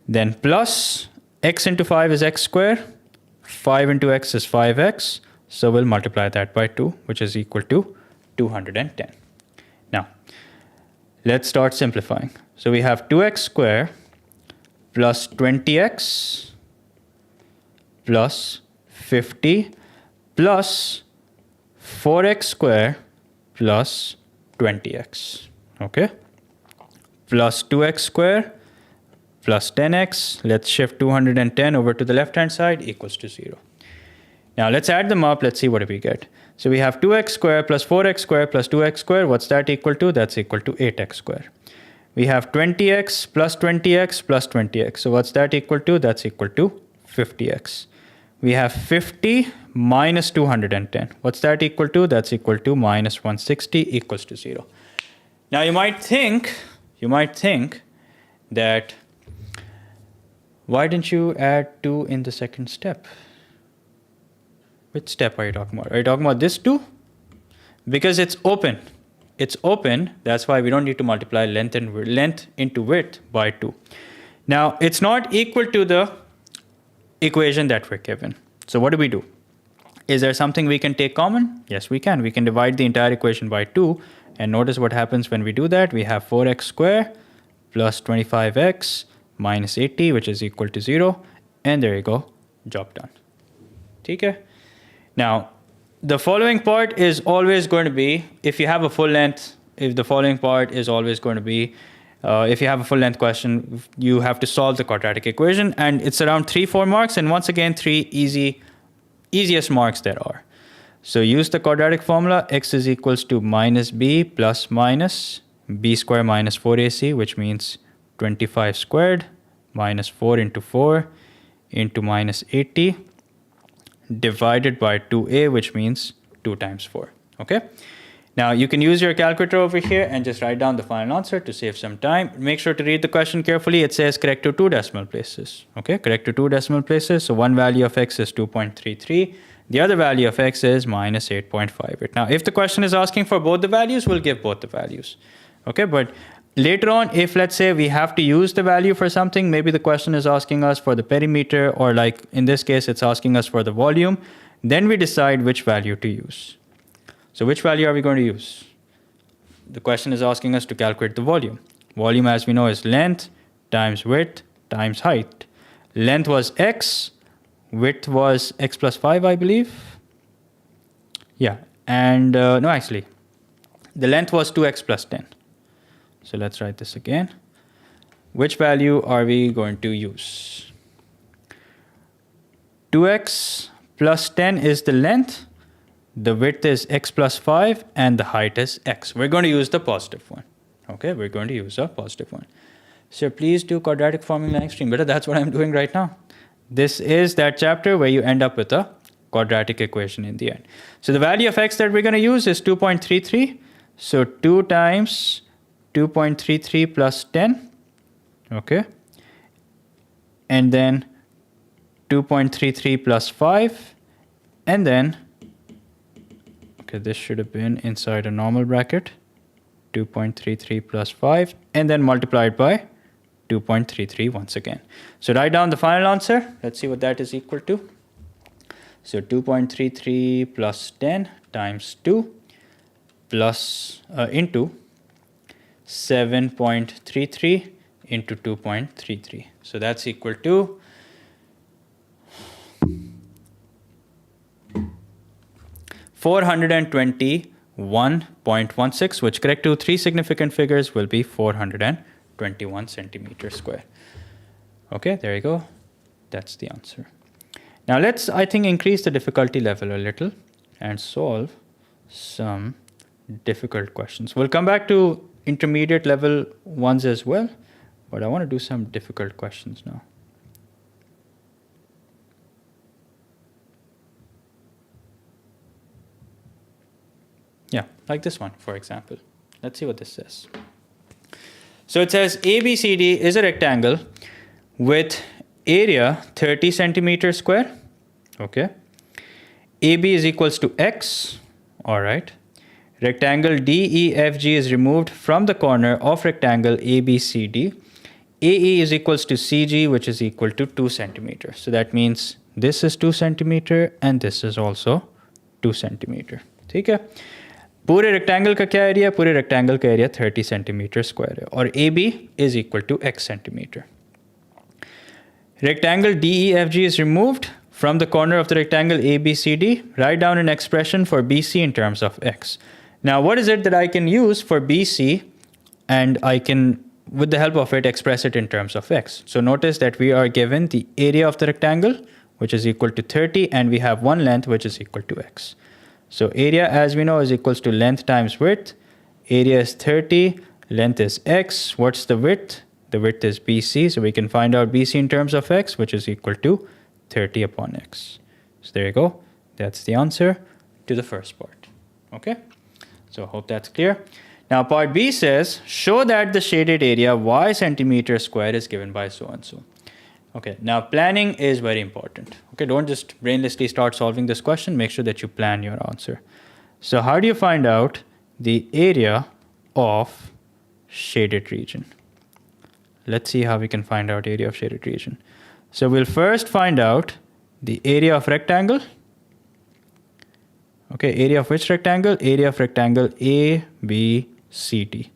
Then plus x into 5 is x square. 5 into x is 5x. So we'll multiply that by 2, which is equal to 210. Now, let's start simplifying. So we have 2x square plus 20x plus 50 plus 4x square plus 20x, okay? Plus 2x square plus 10x. Let's shift 210 over to the left-hand side equals to 0. Now let's add them up. Let's see what we get. So we have 2x square plus 4x square plus 2x square. What's that equal to? That's equal to 8x square. We have 20x plus 20x plus 20x. So what's that equal to? That's equal to 50x. We have 50 minus 210. What's that equal to? That's equal to minus 160 equals to 0. Now you might think that why didn't you add 2 in the second step? Which step are you talking about? Are you talking about this 2? Because it's open. It's open. That's why we don't need to multiply length into width by 2. Now it's not equal to the equation that we're given. So what do? Is there something we can take common? Yes, we can. We can divide the entire equation by 2. And notice what happens when we do that. We have 4x square plus 25x minus 80, which is equal to 0. And there you go, job done. Okay? Now, the following part is always going to be, if you have a full length, if the following part is always going to be, if you have a full length question, you have to solve the quadratic equation, and it's around 3-4 marks, and once again, 3 easiest marks there are. So use the quadratic formula, x is equals to minus b plus minus b square minus 4ac, which means 25 squared minus 4 into 4 into minus 80 divided by 2a, which means 2 times 4. Okay? Now you can use your calculator over here and just write down the final answer to save some time. Make sure to read the question carefully. It says correct to 2 decimal places. Okay, correct to 2 decimal places. So one value of x is 2.33. The other value of x is minus 8.58. Now, if the question is asking for both the values, we'll give both the values. Okay, but later on, if let's say we have to use the value for something, maybe the question is asking us for the perimeter, or like in this case, it's asking us for the volume, then we decide which value to use. So which value are we going to use? The question is asking us to calculate the volume. Volume, as we know, is length times width times height. Length was x, width was x plus 5, I believe. Yeah, and no, actually, the length was 2x plus 10. So let's write this again. Which value are we going to use? 2x plus 10 is the length. The width is x plus 5 and the height is x. We're going to use the positive one. Okay, we're going to use a positive one. So please do quadratic forming line extreme. But that's what I'm doing right now. This is that chapter where you end up with a quadratic equation in the end. So the value of x that we're going to use is 2.33. So 2 times 2.33 plus 10. Okay. And then 2.33 plus 5. And then okay, this should have been inside a normal bracket, 2.33 plus 5, and then multiplied by 2.33 once again. So write down the final answer. Let's see what that is equal to. So 2.33 plus 10 times 2 plus into 7.33 into 2.33. So that's equal to 421.16, which correct to 3 significant figures will be 421 centimeters square. Okay, there you go. That's the answer. Now let's, I think, increase the difficulty level a little and solve some difficult questions. We'll come back to intermediate level ones as well, but I want to do some difficult questions now. Yeah, like this one, for example. Let's see what this says. So it says ABCD is a rectangle with area 30 centimeters square. Okay. AB is equals to X. All right. Rectangle DEFG is removed from the corner of rectangle ABCD. AE is equals to CG, which is equal to 2 centimeters. So that means this is 2 centimeter and this is also 2 centimeter. Okay. पूरे rectangle का क्या area? पूरे rectangle का area 30 centimetre square है और AB is equal to X centimeter. Rectangle DEFG is removed from the corner of the rectangle ABCD. Write down an expression for BC in terms of X. Now, what is it that I can use for BC, and I can, with the help of it, express it in terms of X? So notice that we are given the area of the rectangle, which is equal to 30, and we have one length, which is equal to X. So area, as we know, is equals to length times width. Area is 30, length is X. What's the width? The width is BC, so we can find out BC in terms of X, which is equal to 30 upon X. So there you go. That's the answer to the first part. Okay? So I hope that's clear. Now part B says, show that the shaded area y centimeter square is given by so and so. Okay, now planning is very important. Okay, don't just brainlessly start solving this question. Make sure that you plan your answer. So how do you find out the area of shaded region? Let's see how we can find out area of shaded region. So we'll first find out the area of rectangle. Okay, area of which rectangle? Area of rectangle ABCD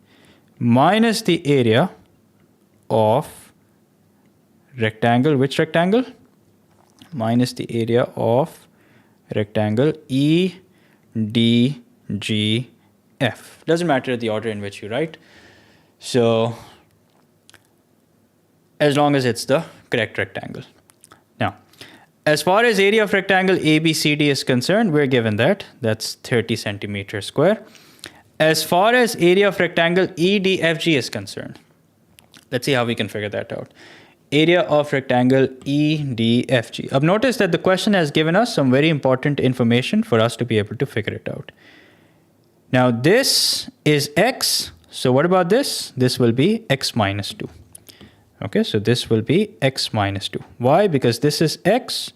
minus the area of rectangle, which rectangle? Minus the area of rectangle EDGF. Doesn't matter the order in which you write. So as long as it's the correct rectangle. Now, as far as area of rectangle ABCD is concerned, we're given that. That's 30 centimeters square. As far as area of rectangle EDFG is concerned, let's see how we can figure that out. Area of rectangle EDFG. I've noticed that the question has given us some very important information for us to be able to figure it out. Now this is x. So what about this? This will be x minus 2. Okay, so this will be x minus 2. Why? Because this is x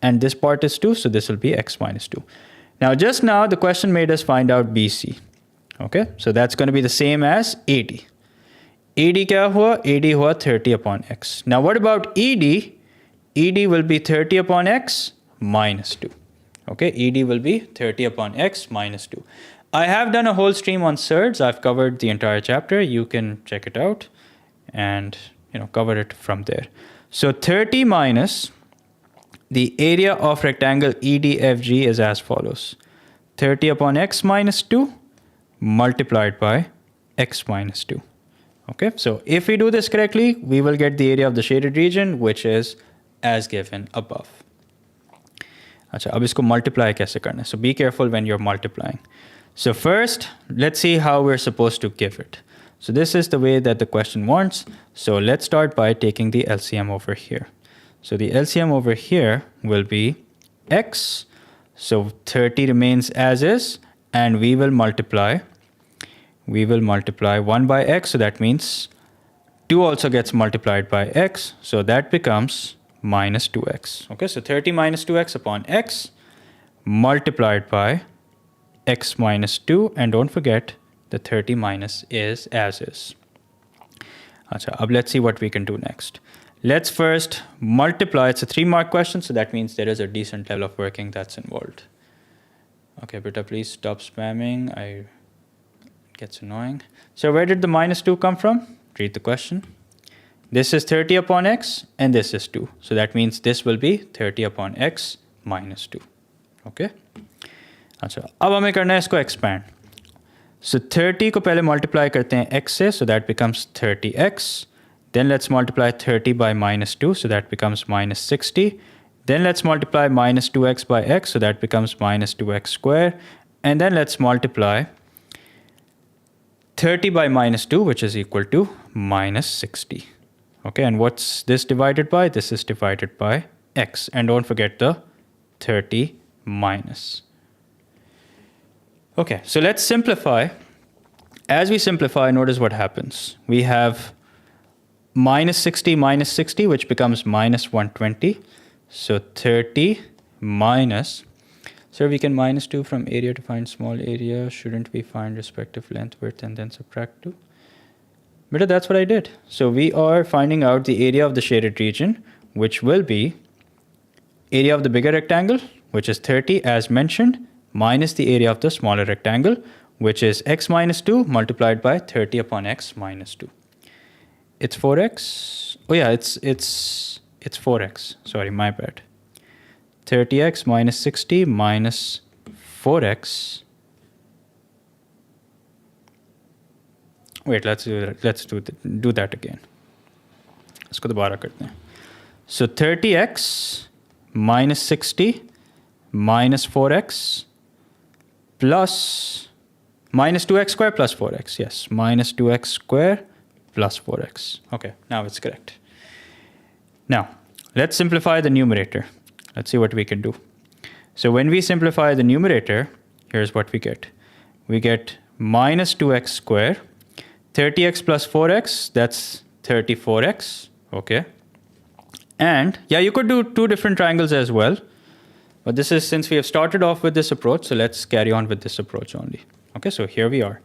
and this part is 2, so this will be x minus 2. Now just now the question made us find out BC. Okay, so that's going to be the same as AD. AD kya hua? AD hua 30 upon x. Now what about ED? ED will be 30 upon x minus 2. Okay, ED will be 30 upon x minus 2. I have done a whole stream on surds. I've covered the entire chapter. You can check it out and cover it from there. So 30 minus the area of rectangle EDFG is as follows. 30 upon x minus 2 multiplied by x minus 2. Okay, so if we do this correctly, we will get the area of the shaded region, which is as given above. अच्छा, अब इसको multiply कैसे करना है? So be careful when you're multiplying. So first, let's see how we're supposed to give it. So this is the way that the question wants. So let's start by taking the LCM over here. So the LCM over here will be x. So 30 remains as is, and we will multiply 1 by x. So that means 2 also gets multiplied by x. So that becomes minus 2x. Okay, so 30 minus 2x upon x multiplied by x minus 2. And don't forget the 30 minus is as is. Achha, ab let's see what we can do next. Let's first multiply. It's a 3-mark question, so that means there is a decent level of working that's involved. Okay, beta, please stop spamming. It gets annoying. So where did the minus 2 come from? Read the question. This is 30 upon x and this is 2. So that means this will be 30 upon x minus 2. Okay. अच्छा, अब हमें करना है इसको expand. So 30 को पहले multiply करते हैं x से, so that becomes 30x. Then let's multiply 30 by minus 2, so that becomes minus 60. Then let's multiply minus 2x by x, so that becomes minus 2x square. And then let's multiply 30 by minus 2, which is equal to minus 60. Okay, and what's this divided by? This is divided by x. And don't forget the 30 minus. Okay, so let's simplify. As we simplify, notice what happens. We have minus 60, which becomes minus 120. So 30 minus, so we can minus 2 from area to find small area. Shouldn't we find respective length, width, and then subtract 2? But that's what I did. So we are finding out the area of the shaded region, which will be area of the bigger rectangle, which is 30 as mentioned, minus the area of the smaller rectangle, which is x minus 2 multiplied by 30 upon x minus 2. It's 4x. Oh yeah, it's 4x. Sorry, my bad. 30x minus 60 minus 4x. Wait, let's do that again. इसको दोबारा करते हैं. So 30x minus 60 minus 4x plus minus 2x square plus 4x. Yes, minus 2x square plus 4x. Okay, now it's correct. Now, let's simplify the numerator. Let's see what we can do. So when we simplify the numerator, here's what we get. We get minus 2x square. 30x plus 4x, that's 34x. Okay. And yeah, you could do two different triangles as well. But this is since we have started off with this approach, so let's carry on with this approach only. Okay, so here we are.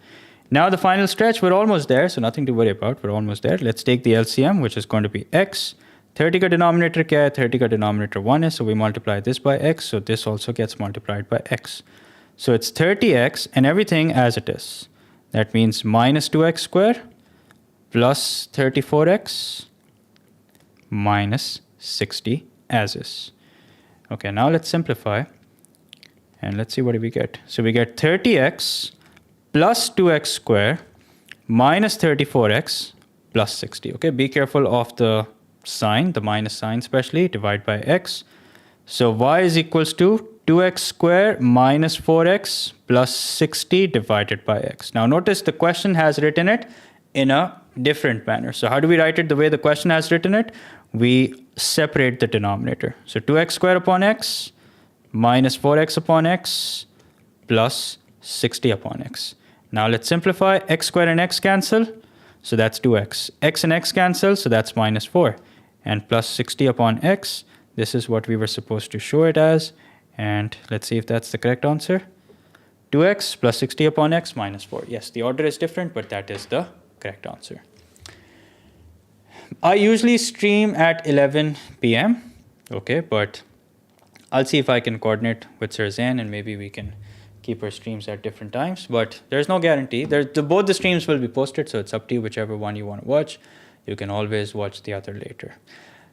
Now the final stretch, we're almost there, so nothing to worry about. We're almost there. Let's take the LCM, which is going to be x. 30 ka denominator kya hai? 30 ka denominator 1 is, so we multiply this by x, so this also gets multiplied by x. So it's 30x and everything as it is. That means minus 2x square plus 34x minus 60 as is. Okay, now let's simplify. And let's see what do we get. So we get 30x plus 2x squared minus 34x plus 60. Okay, be careful of the sign, the minus sign especially, divide by x. So y is equals to 2x squared minus 4x plus 60 divided by x. Now notice the question has written it in a different manner. So how do we write it the way the question has written it? We separate the denominator. So 2x squared upon x minus 4x upon x plus 60 upon x. Now let's simplify. X squared and x cancel. So that's 2x. X and x cancel. So that's minus 4. And plus 60 upon x. This is what we were supposed to show it as. And let's see if that's the correct answer. 2x plus 60 upon x minus 4. Yes, the order is different, but that is the correct answer. I usually stream at 11 p.m. Okay, but I'll see if I can coordinate with Sir Zain and maybe we can keep our streams at different times. But there's no guarantee. Both the streams will be posted, so it's up to you whichever one you want to watch. You can always watch the other later.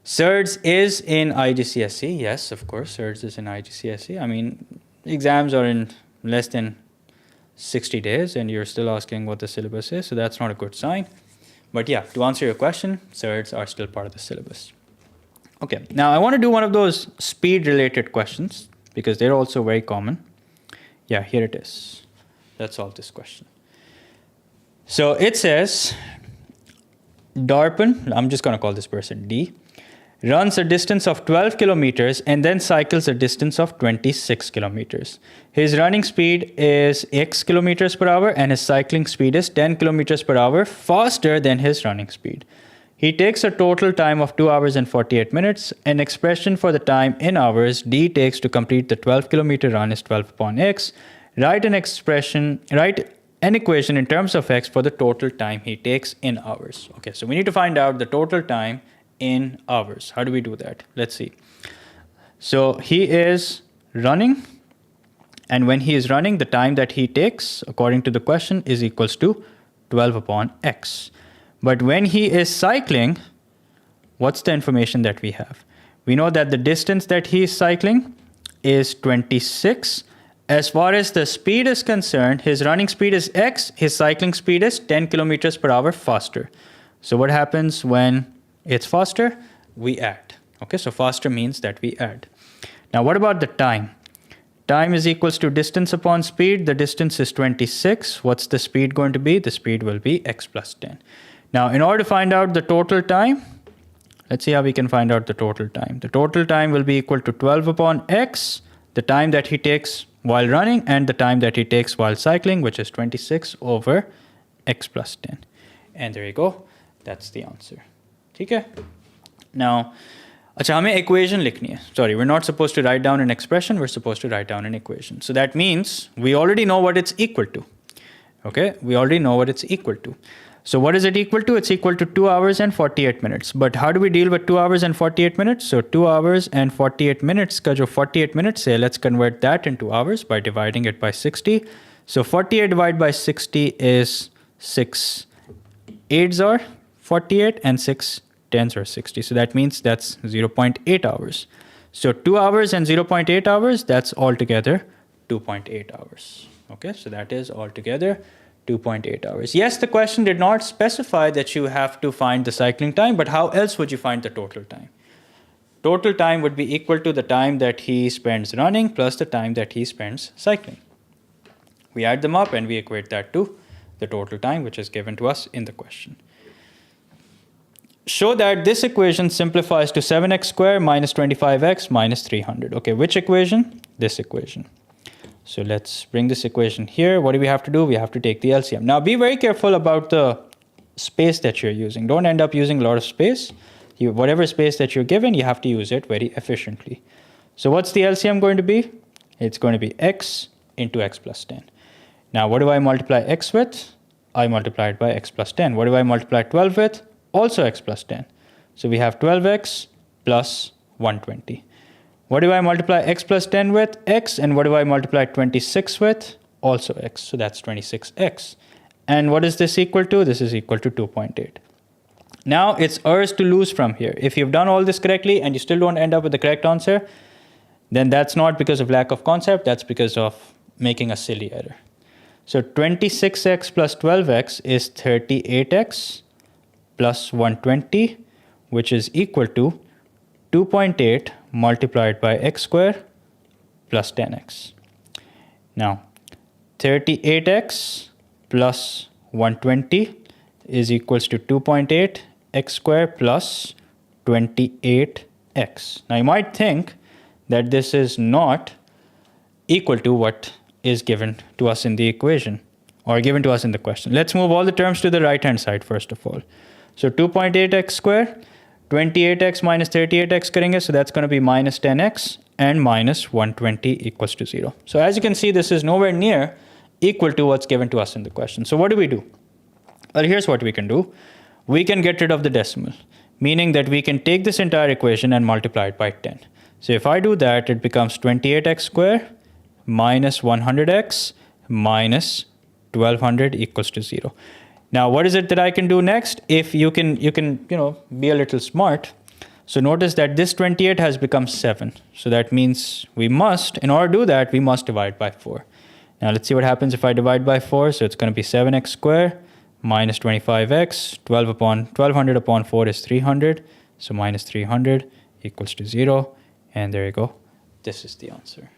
SIRDS is in IGCSE. Yes, of course, SIRDS is in IGCSE. I mean, exams are in less than 60 days and you're still asking what the syllabus is, so that's not a good sign. But yeah, to answer your question, SIRDS are still part of the syllabus. Okay, now I want to do one of those speed-related questions because they're also very common. Yeah, here it is. Let's solve this question. So it says, Darpan, I'm just going to call this person D, runs a distance of 12 kilometers and then cycles a distance of 26 kilometers. His running speed is x kilometers per hour and his cycling speed is 10 kilometers per hour faster than his running speed. He takes a total time of 2 hours and 48 minutes. An expression for the time in hours D takes to complete the 12 kilometer run is 12 upon x. Write an equation in terms of x for the total time he takes in hours. Okay, so we need to find out the total time in hours. How do we do that? Let's see. So he is running, and when he is running, the time that he takes, according to the question, is equals to 12 upon x. But when he is cycling, what's the information that we have? We know that the distance that he is cycling is 26. As far as the speed is concerned, his running speed is x, his cycling speed is 10 kilometers per hour faster. So what happens when it's faster? We add. Okay, so faster means that we add. Now what about the time? Time is equals to distance upon speed. The distance is 26. What's the speed going to be? The speed will be x plus 10. Now in order to find out the total time, let's see how we can find out the total time. The total time will be equal to 12 upon x, the time that he takes while running and the time that he takes while cycling, which is 26 over x plus 10. And there you go. That's the answer. Okay. Now, अच्छा हमें equation लिखनी है. Sorry, we're not supposed to write down an expression. We're supposed to write down an equation. So that means we already know what it's equal to. Okay, we already know what it's equal to. So what is it equal to? It's equal to 2 hours and 48 minutes. But how do we deal with 2 hours and 48 minutes? So 2 hours and 48 minutes का जो 48 minutes है, let's convert that into hours by dividing it by 60. So 48 divided by 60 is 6 8s are 48 and 6 10s are 60. So that means that's 0.8 hours. So 2 hours and 0.8 hours, that's altogether 2.8 hours. Okay, so that is altogether 2.8 hours. Yes, the question did not specify that you have to find the cycling time, but how else would you find the total time? Total time would be equal to the time that he spends running plus the time that he spends cycling. We add them up and we equate that to the total time which is given to us in the question. Show that this equation simplifies to 7x squared minus 25x minus 300. Okay, which equation? This equation. So let's bring this equation here. What do we have to do? We have to take the LCM. Now be very careful about the space that you're using. Don't end up using a lot of space. Whatever space that you're given, you have to use it very efficiently. So what's the LCM going to be? It's going to be x into x plus 10. Now what do I multiply x with? I multiply it by x plus 10. What do I multiply 12 with? Also x plus 10. So we have 12x plus 120. What do I multiply x plus 10 with? X. And what do I multiply 26 with? Also x. So that's 26x. And what is this equal to? This is equal to 2.8. Now it's ours to lose from here. If you've done all this correctly and you still don't end up with the correct answer, then that's not because of lack of concept, that's because of making a silly error. So 26x plus 12x is 38x plus 120, which is equal to 2.8 multiplied by x square plus 10x. Now, 38x plus 120 is equals to 2.8 x square plus 28x. Now, you might think that this is not equal to what is given to us in the equation or given to us in the question. Let's move all the terms to the right-hand side first of all. So 2.8x square, 28x minus 38x karenge, so that's going to be minus 10x and minus 120 equals to 0. So as you can see, this is nowhere near equal to what's given to us in the question. So what do we do? Well, here's what we can do. We can get rid of the decimal, meaning that we can take this entire equation and multiply it by 10. So if I do that, it becomes 28x square minus 100x minus 1200 equals to 0. Now, what is it that I can do next? If you can be a little smart. So notice that this 28 has become 7. So that means we must, in order to do that, we must divide by 4. Now let's see what happens if I divide by 4. So it's going to be 7x square minus 25x, 1200 upon 4 is 300. So minus 300 equals to 0. And there you go. This is the answer.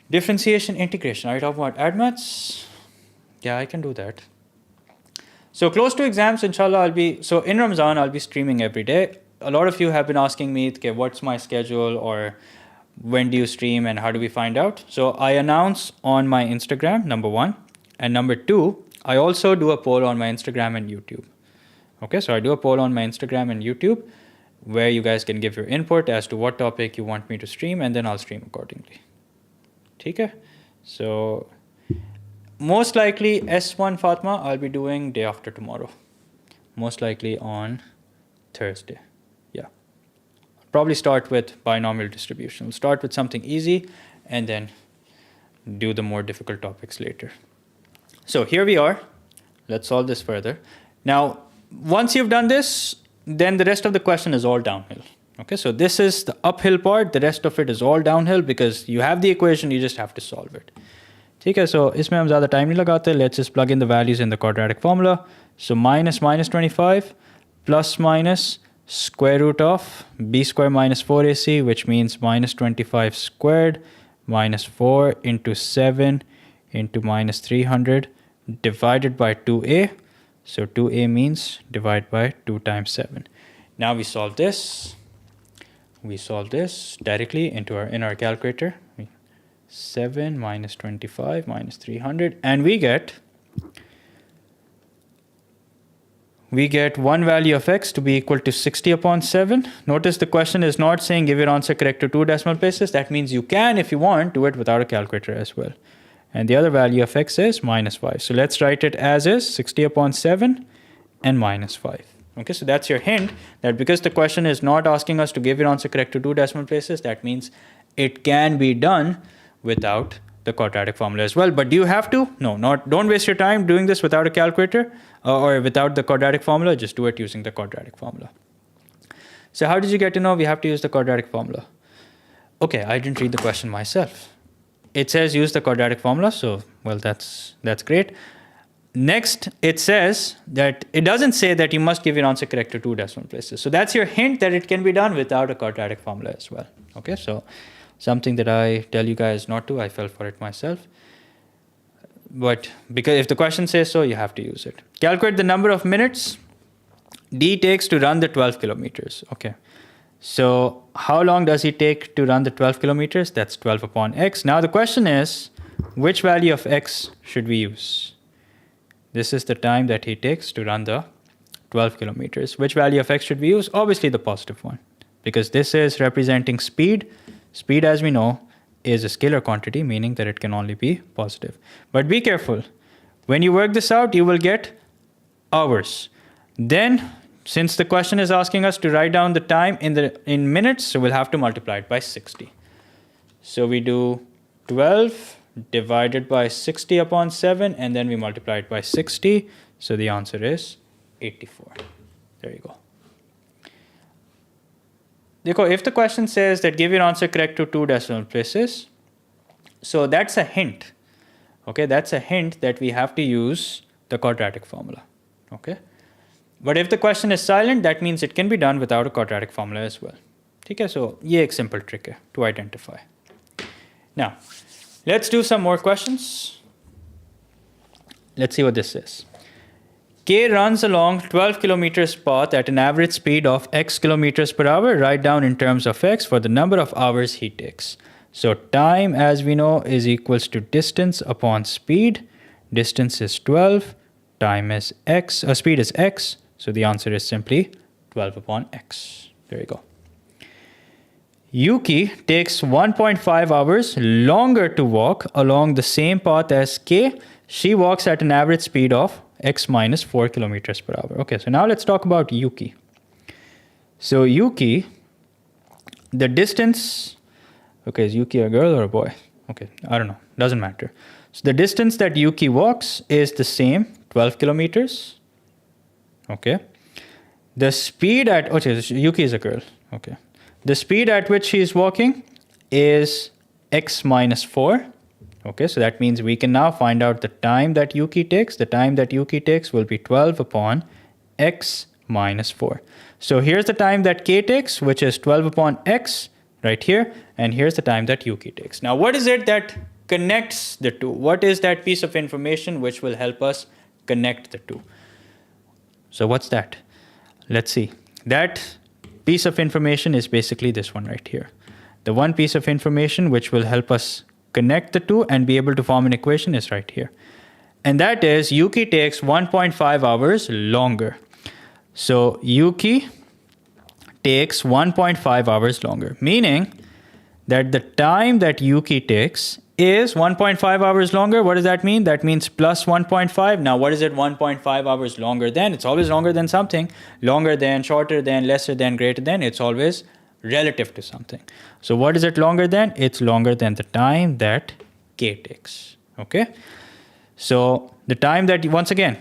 Differentiation, integration. Are you talking about admaths? Yeah, I can do that. So close to exams, inshallah, so in Ramadan, I'll be streaming every day. A lot of you have been asking me, okay, what's my schedule or when do you stream and how do we find out? So I announce on my Instagram, number 1. And number 2, I also do a poll on my Instagram and YouTube. Okay, so I do a poll on my Instagram and YouTube where you guys can give your input as to what topic you want me to stream, and then I'll stream accordingly. Okay, so most likely S1 Fatma I'll be doing day after tomorrow. Most likely on Thursday. Yeah. Probably start with binomial distribution. We'll start with something easy and then do the more difficult topics later. So here we are. Let's solve this further. Now, once you've done this, then the rest of the question is all downhill. Okay, so this is the uphill part. The rest of it is all downhill because you have the equation, you just have to solve it. Okay, so इसमें हम ज़्यादा time नहीं लगाते. Let's just plug in the values in the quadratic formula. So minus 25 plus minus square root of b square minus 4ac, which means minus 25 squared minus 4 into 7 into minus 300 divided by 2a. So 2a means divide by 2 times 7. Now we solve this. We solve this directly in our calculator. 7 minus 25 minus 300, and we get one value of x to be equal to 60 upon 7. Notice the question is not saying give your answer correct to 2 decimal places. That means you can, if you want, do it without a calculator as well. And the other value of x is minus 5. So let's write it as is, 60 upon 7 and minus 5. Okay, so that's your hint that because the question is not asking us to give your answer correct to 2 decimal places, that means it can be done without the quadratic formula as well. But do you have to? No, don't waste your time doing this without a calculator or without the quadratic formula. Just do it using the quadratic formula. So how did you get to know we have to use the quadratic formula? Okay, I didn't read the question myself. It says use the quadratic formula, so well that's great. Next, it says that it doesn't say that you must give your answer correct to 2 decimal places. So that's your hint that it can be done without a quadratic formula as well. Okay, so something that I tell you guys not to, I fell for it myself. But because if the question says so, you have to use it. Calculate the number of minutes D takes to run the 12 kilometers. Okay, so how long does he take to run the 12 kilometers? That's 12 upon x. Now the question is, which value of x should we use? This is the time that he takes to run the 12 kilometers. Which value of x should we use? Obviously the positive one, because this is representing speed. Speed, as we know, is a scalar quantity, meaning that it can only be positive. But be careful. When you work this out, you will get hours. Then, since the question is asking us to write down the time in minutes, so we'll have to multiply it by 60. So we do 12 divided by 60 upon 7, and then we multiply it by 60. So the answer is 84. There you go. If the question says that give your answer correct to 2 decimal places, so that's a hint. Okay, that's a hint that we have to use the quadratic formula. Okay, but if the question is silent, that means it can be done without a quadratic formula as well. Okay, so ये एक simple trick है to identify. Now, let's do some more questions. Let's see what this says. K runs along 12 kilometers path at an average speed of x kilometers per hour. Write down in terms of x for the number of hours he takes. So time, as we know, is equals to distance upon speed. Distance is 12. Time is x. Speed is x. So the answer is simply 12 upon x. There you go. Yuki takes 1.5 hours longer to walk along the same path as K. She walks at an average speed of x minus 4 kilometers per hour. Okay, so now let's talk about Yuki. So Yuki, the distance, okay, is Yuki a girl or a boy? Okay, I don't know, doesn't matter. So the distance that Yuki walks is the same, 12 kilometers. Okay. The speed at, okay, so Yuki is a girl. Okay. The speed at which she is walking is x minus 4. Okay, so that means we can now find out the time that Yuki takes. The time that Yuki takes will be 12 upon x minus 4. So here's the time that K takes, which is 12 upon x right here. And here's the time that Yuki takes. Now, what is it that connects the two? What is that piece of information which will help us connect the two? So what's that? Let's see. That piece of information is basically this one right here. The one piece of information which will help us connect the two and be able to form an equation is right here. And that is Yuki takes 1.5 hours longer. So Yuki takes 1.5 hours longer, meaning that the time that Yuki takes is 1.5 hours longer. What does that mean? That means plus 1.5. Now, what is it 1.5 hours longer than? It's always longer than something. Longer than, shorter than, lesser than, greater than. It's always relative to something. So what is it longer than? It's longer than the time that K takes. Okay? So the time that, once again,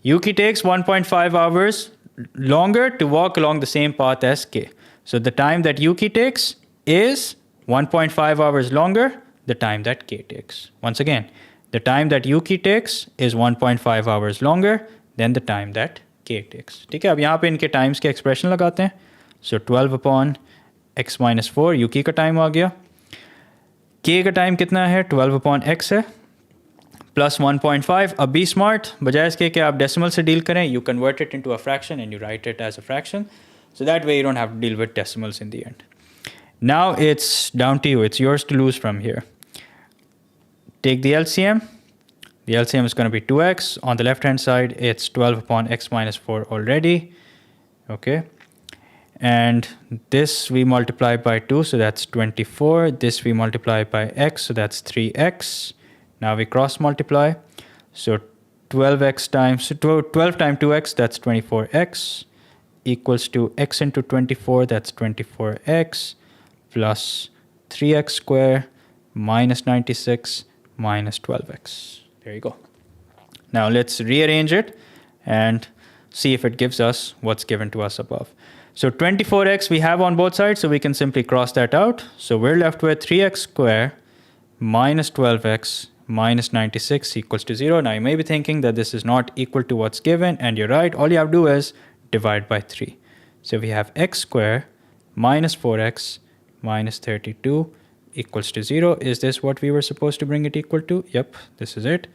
Yuki takes 1.5 hours longer to walk along the same path as K. So the time that Yuki takes is 1.5 hours longer the time that K takes. Once again, the time that Yuki takes is 1.5 hours longer than the time that K takes. ठीक है, अब यहाँ पे इनके times के expression लगाते हैं. So 12 upon x minus 4, Yuki का time आ गया. K का time कितना है? 12 upon x है. Plus 1.5. अब be smart. बजाय इसके कि आप decimal से deal करें, you convert it into a fraction and you write it as a fraction. So that way you don't have to deal with decimals in the end. Now it's down to you. It's yours to lose from here. Take the LCM. The LCM is going to be 2x. On the left-hand side, it's 12 upon x minus 4 already. Okay. And this we multiply by 2, so that's 24. This we multiply by x, so that's 3x. Now we cross multiply. So 12x times 12 times 2x, that's 24x, equals to x into 24, that's 24x, plus 3x squared minus 96 minus 12x. There you go. Now let's rearrange it and see if it gives us what's given to us above. So 24x we have on both sides, so we can simply cross that out. So we're left with 3x squared minus 12x minus 96 equals to 0. Now you may be thinking that this is not equal to what's given, and you're right. All you have to do is divide by 3. So we have x squared minus 4x minus 32 equals to 0. Is this what we were supposed to bring it equal to? Yep, this is it.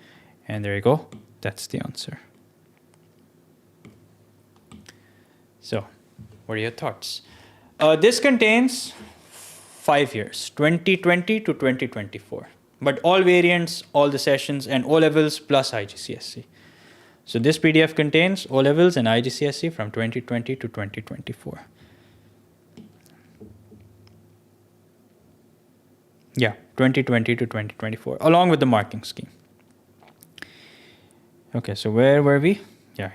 And there you go. That's the answer. So, what are your thoughts? This contains 5 years, 2020 to 2024. But all variants, all the sessions, and O-levels plus IGCSE. So this PDF contains O-levels and IGCSE from 2020 to 2024. Yeah, 2020 to 2024, along with the marking scheme. Okay, so where were we? Yeah.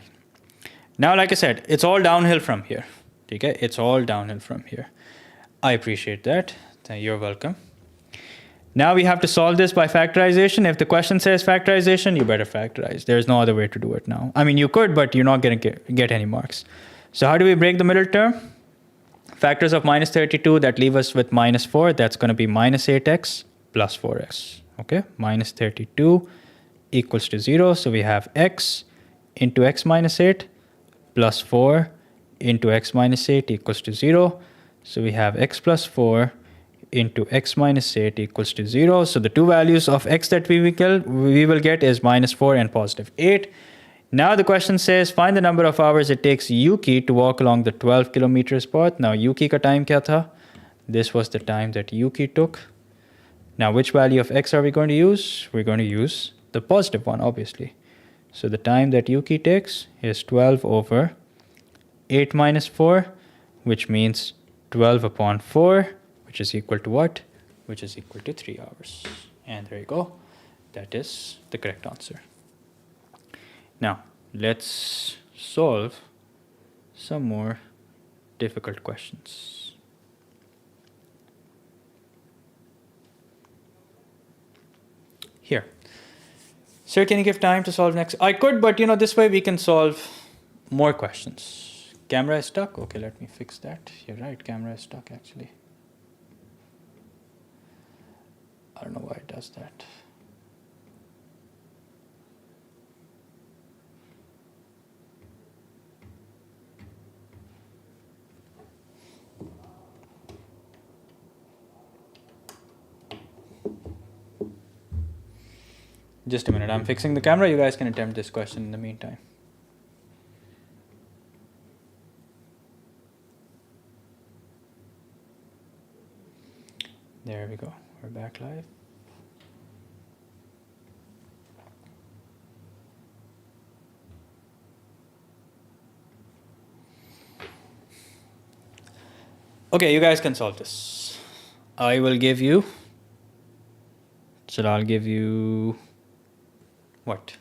Now, like I said, it's all downhill from here. Okay, it's all downhill from here. I appreciate that. You're welcome. Now we have to solve this by factorization. If the question says factorization, you better factorize. There's no other way to do it now. I mean, you could, but you're not going to get any marks. So how do we break the middle term? Factors of minus 32 that leave us with minus 4. That's going to be minus 8x plus 4x. Okay, minus 32 equals to 0. So we have x into x minus 8 plus 4 into x minus 8 equals to 0. So we have x plus 4 into x minus 8 equals to 0. So the two values of x that we will get is minus 4 and positive 8. Now the question says find the number of hours it takes Yuki to walk along the 12 kilometers path. Now Yuki ka time kya tha? This was the time that Yuki took. Now which value of x are we going to use? We're going to use the positive one, obviously. So the time that Yuki takes is 12 over 8 minus 4, which means 12 upon 4, which is equal to what? Which is equal to 3 hours. And there you go. That is the correct answer. Now, let's solve some more difficult questions. Here. Sir, can you give time to solve next? I could, but this way we can solve more questions. Camera is stuck? Okay, let me fix that. You're right, camera is stuck actually. I don't know why it does that. Just a minute, I'm fixing the camera. You guys can attempt this question in the meantime. There we go. We're back live. Okay, you guys can solve this. I will give you, so I'll give you, what,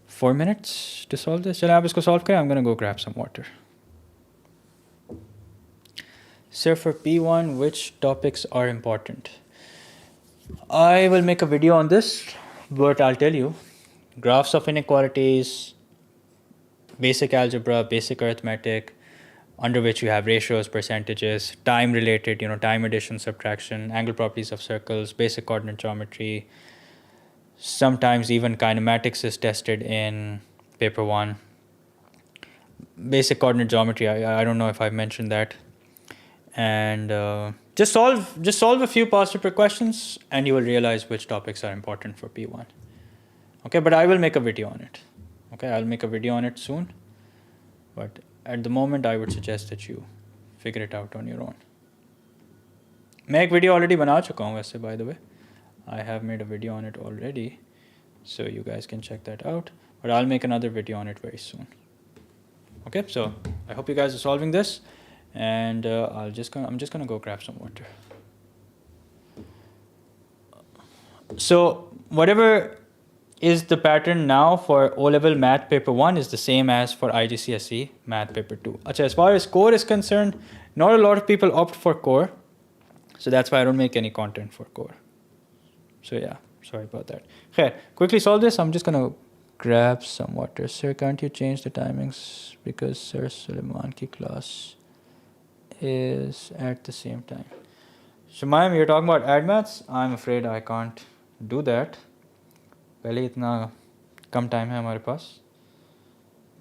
4 minutes to solve this? चलो आप इसको solve करें. I'm going to go grab some water. Sir, for P1, which topics are important? I will make a video on this, but I'll tell you, graphs of inequalities, basic algebra, basic arithmetic, under which you have ratios, percentages, time related, time addition, subtraction, angle properties of circles, basic coordinate geometry. Sometimes even kinematics is tested in paper 1. Basic coordinate geometry, I don't know if I've mentioned that. And just solve a few past paper questions and you will realize which topics are important for P1. Okay, but I will make a video on it. Okay, I'll make a video on it soon. But at the moment, I would suggest that you figure it out on your own. मैं एक video already बना चुका हूँ वैसे, by the way. I have made a video on it already, so you guys can check that out. But I'll make another video on it very soon. Okay, so I hope you guys are solving this, and I'm just gonna go grab some water. So whatever is the pattern now for O-level math paper 1 is the same as for IGCSE math paper 2. Achha, as far as core is concerned, not a lot of people opt for core, so that's why I don't make any content for core. So yeah, sorry about that. Okay, quickly solve this. I'm just gonna grab some water. Sir, can't you change the timings because Sir Suleiman ki class is at the same time? Shumaim, you're talking about AdMaths? I'm afraid I can't do that. पहले इतना कम time है हमारे पास.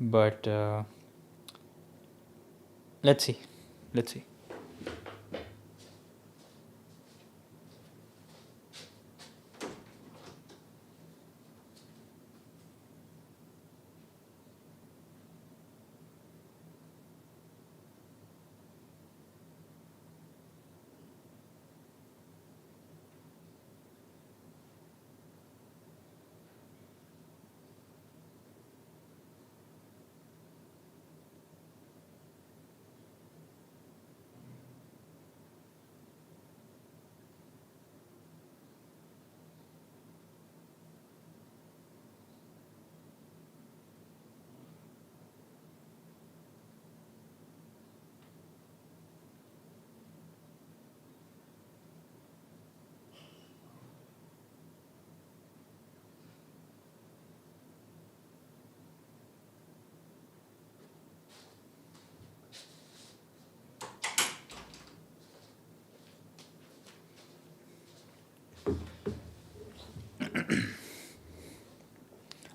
But let's see.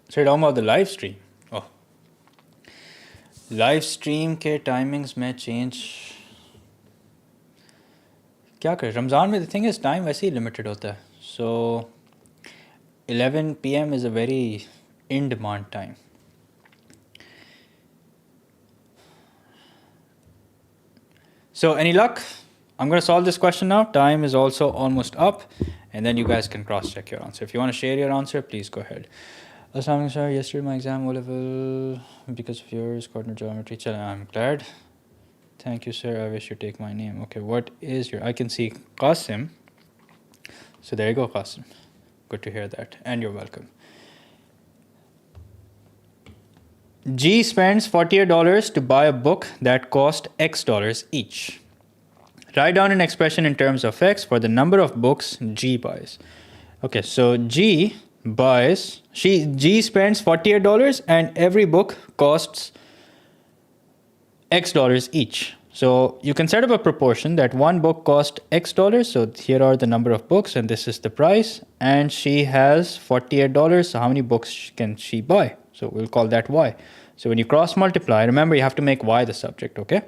So you're talking about the live stream. Oh. Live stream के timings में change क्या करें? रमज़ान में the thing is time वैसे ही limited होता है. So 11 p.m. is a very in-demand time. So any luck? I'm going to solve this question now. Time is also almost up. And then you guys can cross-check your answer. If you want to share your answer, please go ahead. Assalamualaikum sir, yesterday my exam O-level because of yours, coordinate geometry. I'm glad. Thank you sir, I wish you take my name. Okay, what is your... I can see Qasim. So there you go, Qasim. Good to hear that. And you're welcome. G spends $48 to buy a book that cost X dollars each. Write down an expression in terms of X for the number of books G buys. Okay, so G spends $48 and every book costs X dollars each. So you can set up a proportion that one book costs X dollars. So here are the number of books and this is the price. And she has $48. So how many books can she buy? So we'll call that Y. So when you cross multiply, remember you have to make Y the subject, okay?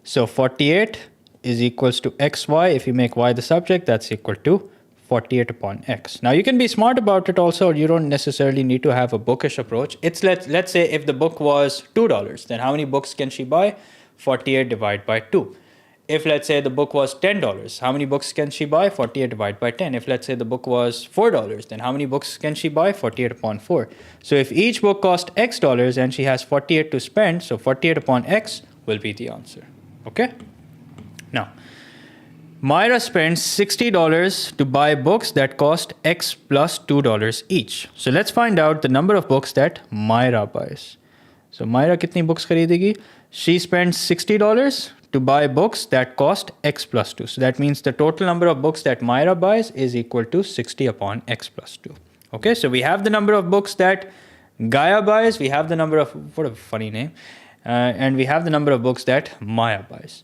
So 48 is equals to XY. If you make Y the subject, that's equal to 48 upon X. Now you can be smart about it also. You don't necessarily need to have a bookish approach. It's let's say if the book was $2, then how many books can she buy? 48 divided by 2. If let's say the book was $10, how many books can she buy? 48 divided by 10. If let's say the book was $4, then how many books can she buy? 48 upon 4. So if each book cost X dollars and she has 48 to spend, so 48 upon X will be the answer. Okay? Now, Myra spends $60 to buy books that cost X plus $2 each. So let's find out the number of books that Myra buys. So Myra kitni books kharidegi? She spends $60 to buy books that cost X plus 2. So that means the total number of books that Myra buys is equal to 60 upon X plus 2. Okay, so we have the number of books that Gaia buys. We have the number of, what a funny name. And we have the number of books that Maya buys.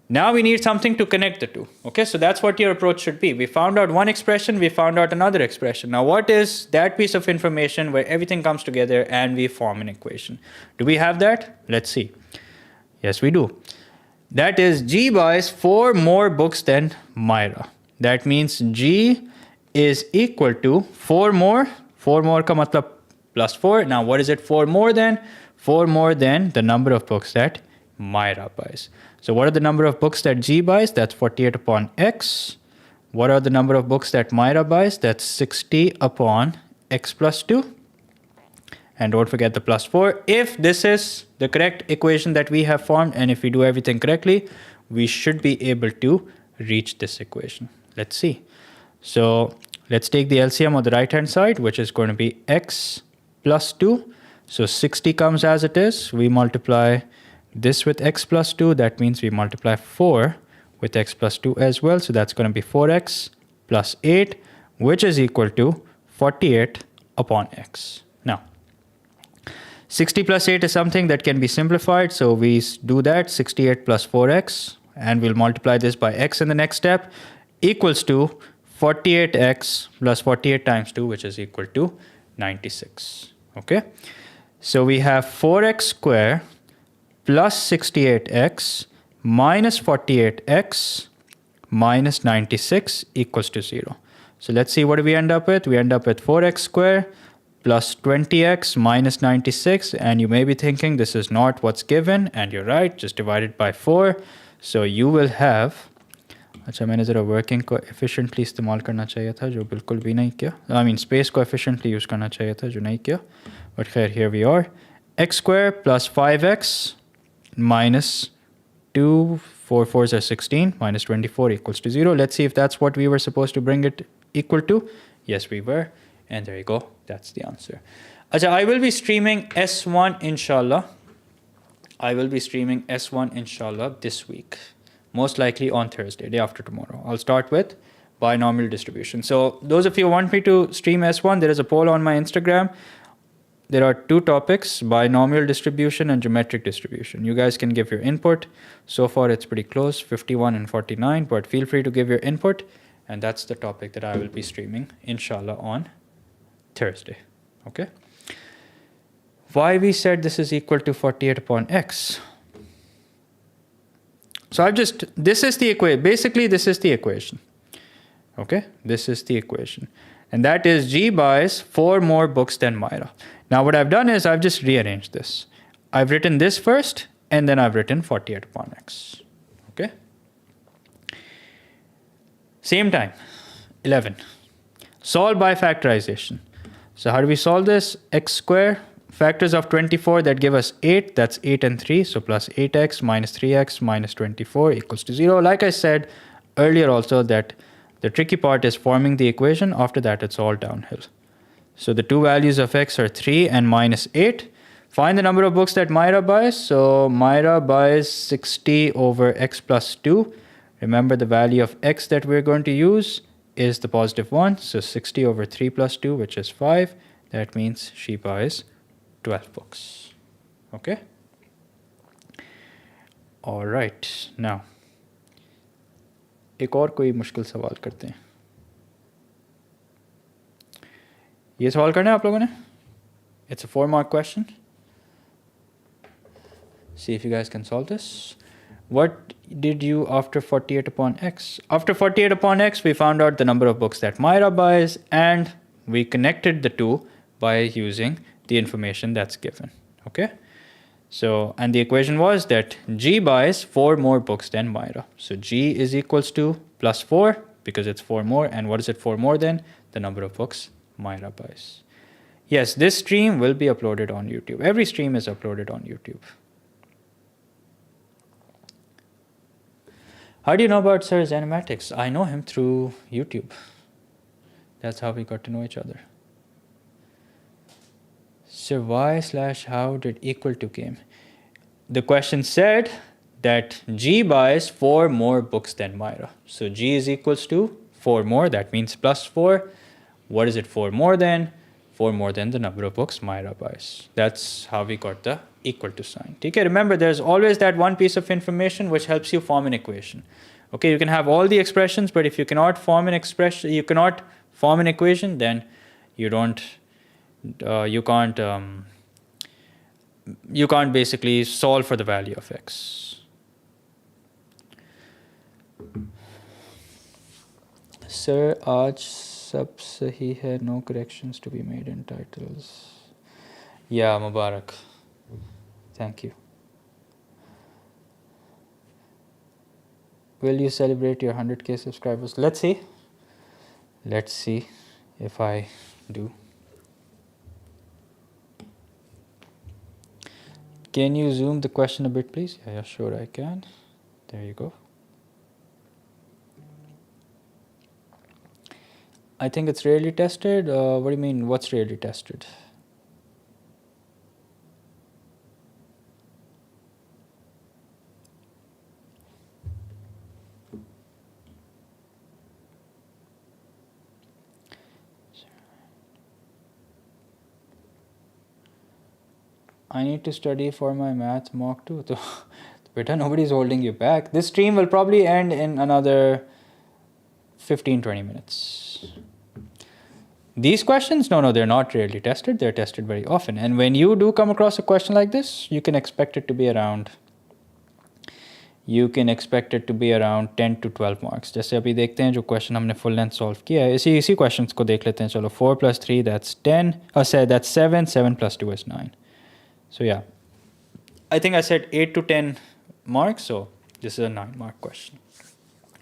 Now we need something to connect the two. Okay, so that's what your approach should be. We found out one expression, we found out another expression. Now what is that piece of information where everything comes together and we form an equation? Do we have that? Let's see. Yes, we do. That is, G buys 4 more books than Myra. That means G is equal to 4 more. 4 more ka matlab plus 4. Now what is it 4 more than? 4 more than the number of books that Myra buys. So what are the number of books that G buys? That's 48 upon X. What are the number of books that Myra buys? That's 60 upon X plus 2. And don't forget the plus 4. If this is the correct equation that we have formed, and if we do everything correctly, we should be able to reach this equation. Let's see. So let's take the LCM on the right-hand side, which is going to be X plus 2. So 60 comes as it is. We multiply this with X plus 2. That means we multiply 4 with X plus 2 as well. So that's going to be 4X plus 8, which is equal to 48 upon X. Now, 60 plus 8 is something that can be simplified. So we do that, 68 plus 4x, and we'll multiply this by x in the next step, equals to 48x plus 48 times 2, which is equal to 96. Okay? So we have 4x squared plus 68x minus 48x minus 96 equals to 0. So let's see, what do we end up with? We end up with 4x squared plus 20x minus 96, and you may be thinking this is not what's given, and you're right, just divide it by 4. So you will have, अच्छा मैंने ज़रा working को efficiently इस्तेमाल करना चाहिए था जो बिल्कुल भी नहीं किया. I mean space को efficiently use करना चाहिए था जो नहीं किया. But here we are. X squared plus 5x minus 2, 4 4s are 16, minus 24 equals to 0. Let's see if that's what we were supposed to bring it equal to. Yes, we were. And there you go. That's the answer. Acha, I will be streaming S1 inshallah. I will be streaming S1 inshallah this week. Most likely on Thursday, day after tomorrow. I'll start with binomial distribution. So those of you who want me to stream S1, there is a poll on my Instagram. There are 2 topics, binomial distribution and geometric distribution. You guys can give your input. So far it's pretty close, 51 and 49, but feel free to give your input. And that's the topic that I will be streaming inshallah on Thursday. Okay. why we said this is equal to 48 upon x. So I've just, this is the equation. Basically, this is the equation. Okay, this is the equation. And that is G buys 4 more books than Myra. Now what I've done is I've just rearranged this. I've written this first, and then I've written 48 upon x. Okay. Same time, 11. Solve by factorization. So how do we solve this? X squared, factors of 24 that give us 8. That's 8 and 3. So plus 8x minus 3x minus 24 equals to 0. Like I said earlier also that the tricky part is forming the equation. After that, it's all downhill. So the two values of x are 3 and minus 8. Find the number of books that Myra buys. So Myra buys 60 over x plus 2. Remember the value of x that we're going to use is the positive 1. So 60 over 3 plus 2, which is 5. That means she buys 12 books. Okay? All right. Now, एक और कोई मुश्किल सवाल करते हैं. ये सवाल करना है आप लोगों ने? It's a 4-mark question. See if you guys can solve this. What did you after 48 upon x? After 48 upon x, we found out the number of books that Myra buys, and we connected the two by using the information that's given. Okay? So, and the equation was that G buys 4 more books than Myra. So G is equals to plus 4 because it's 4 more. And what is it 4 more than? The number of books Myra buys. Yes, this stream will be uploaded on YouTube. Every stream is uploaded on YouTube. How do you know about Sir's animatics? I know him through YouTube. That's how we got to know each other. So why/how did equal to came? The question said that G buys 4 more books than Myra. So G is equals to 4 more. That means plus 4. What is it 4 more than? 4 more than the number of books Myra buys. That's how we got the equal to sign. Okay, remember there's always that one piece of information which helps you form an equation. Okay, you can have all the expressions, but if you cannot form an expression, you cannot form an equation, then you don't. You can't basically solve for the value of x. Sir, aaj sab sahi hai, no corrections to be made in titles. Yeah, Mubarak. Thank you. Will you celebrate your 100K subscribers? Let's see. Let's see if I do. Can you zoom the question a bit, please? Yeah, sure I can. There you go. I think it's rarely tested. What do you mean, what's rarely tested? I need to study for my math mock too. So, beta, nobody's holding you back. This stream will probably end in another 15-20 minutes. These questions, no, they're not rarely tested. They're tested very often. And when you do come across a question like this, you can expect it to be around 10 to 12 marks. जैसे अभी देखते हैं जो question हमने full length solve किया है, इसी questions को देख लेते हैं. चलो 4 plus 3, that's 10. That's 7. 7 plus 2 is 9. So yeah, I think I said 8 to 10 marks. So this is a 9-mark question.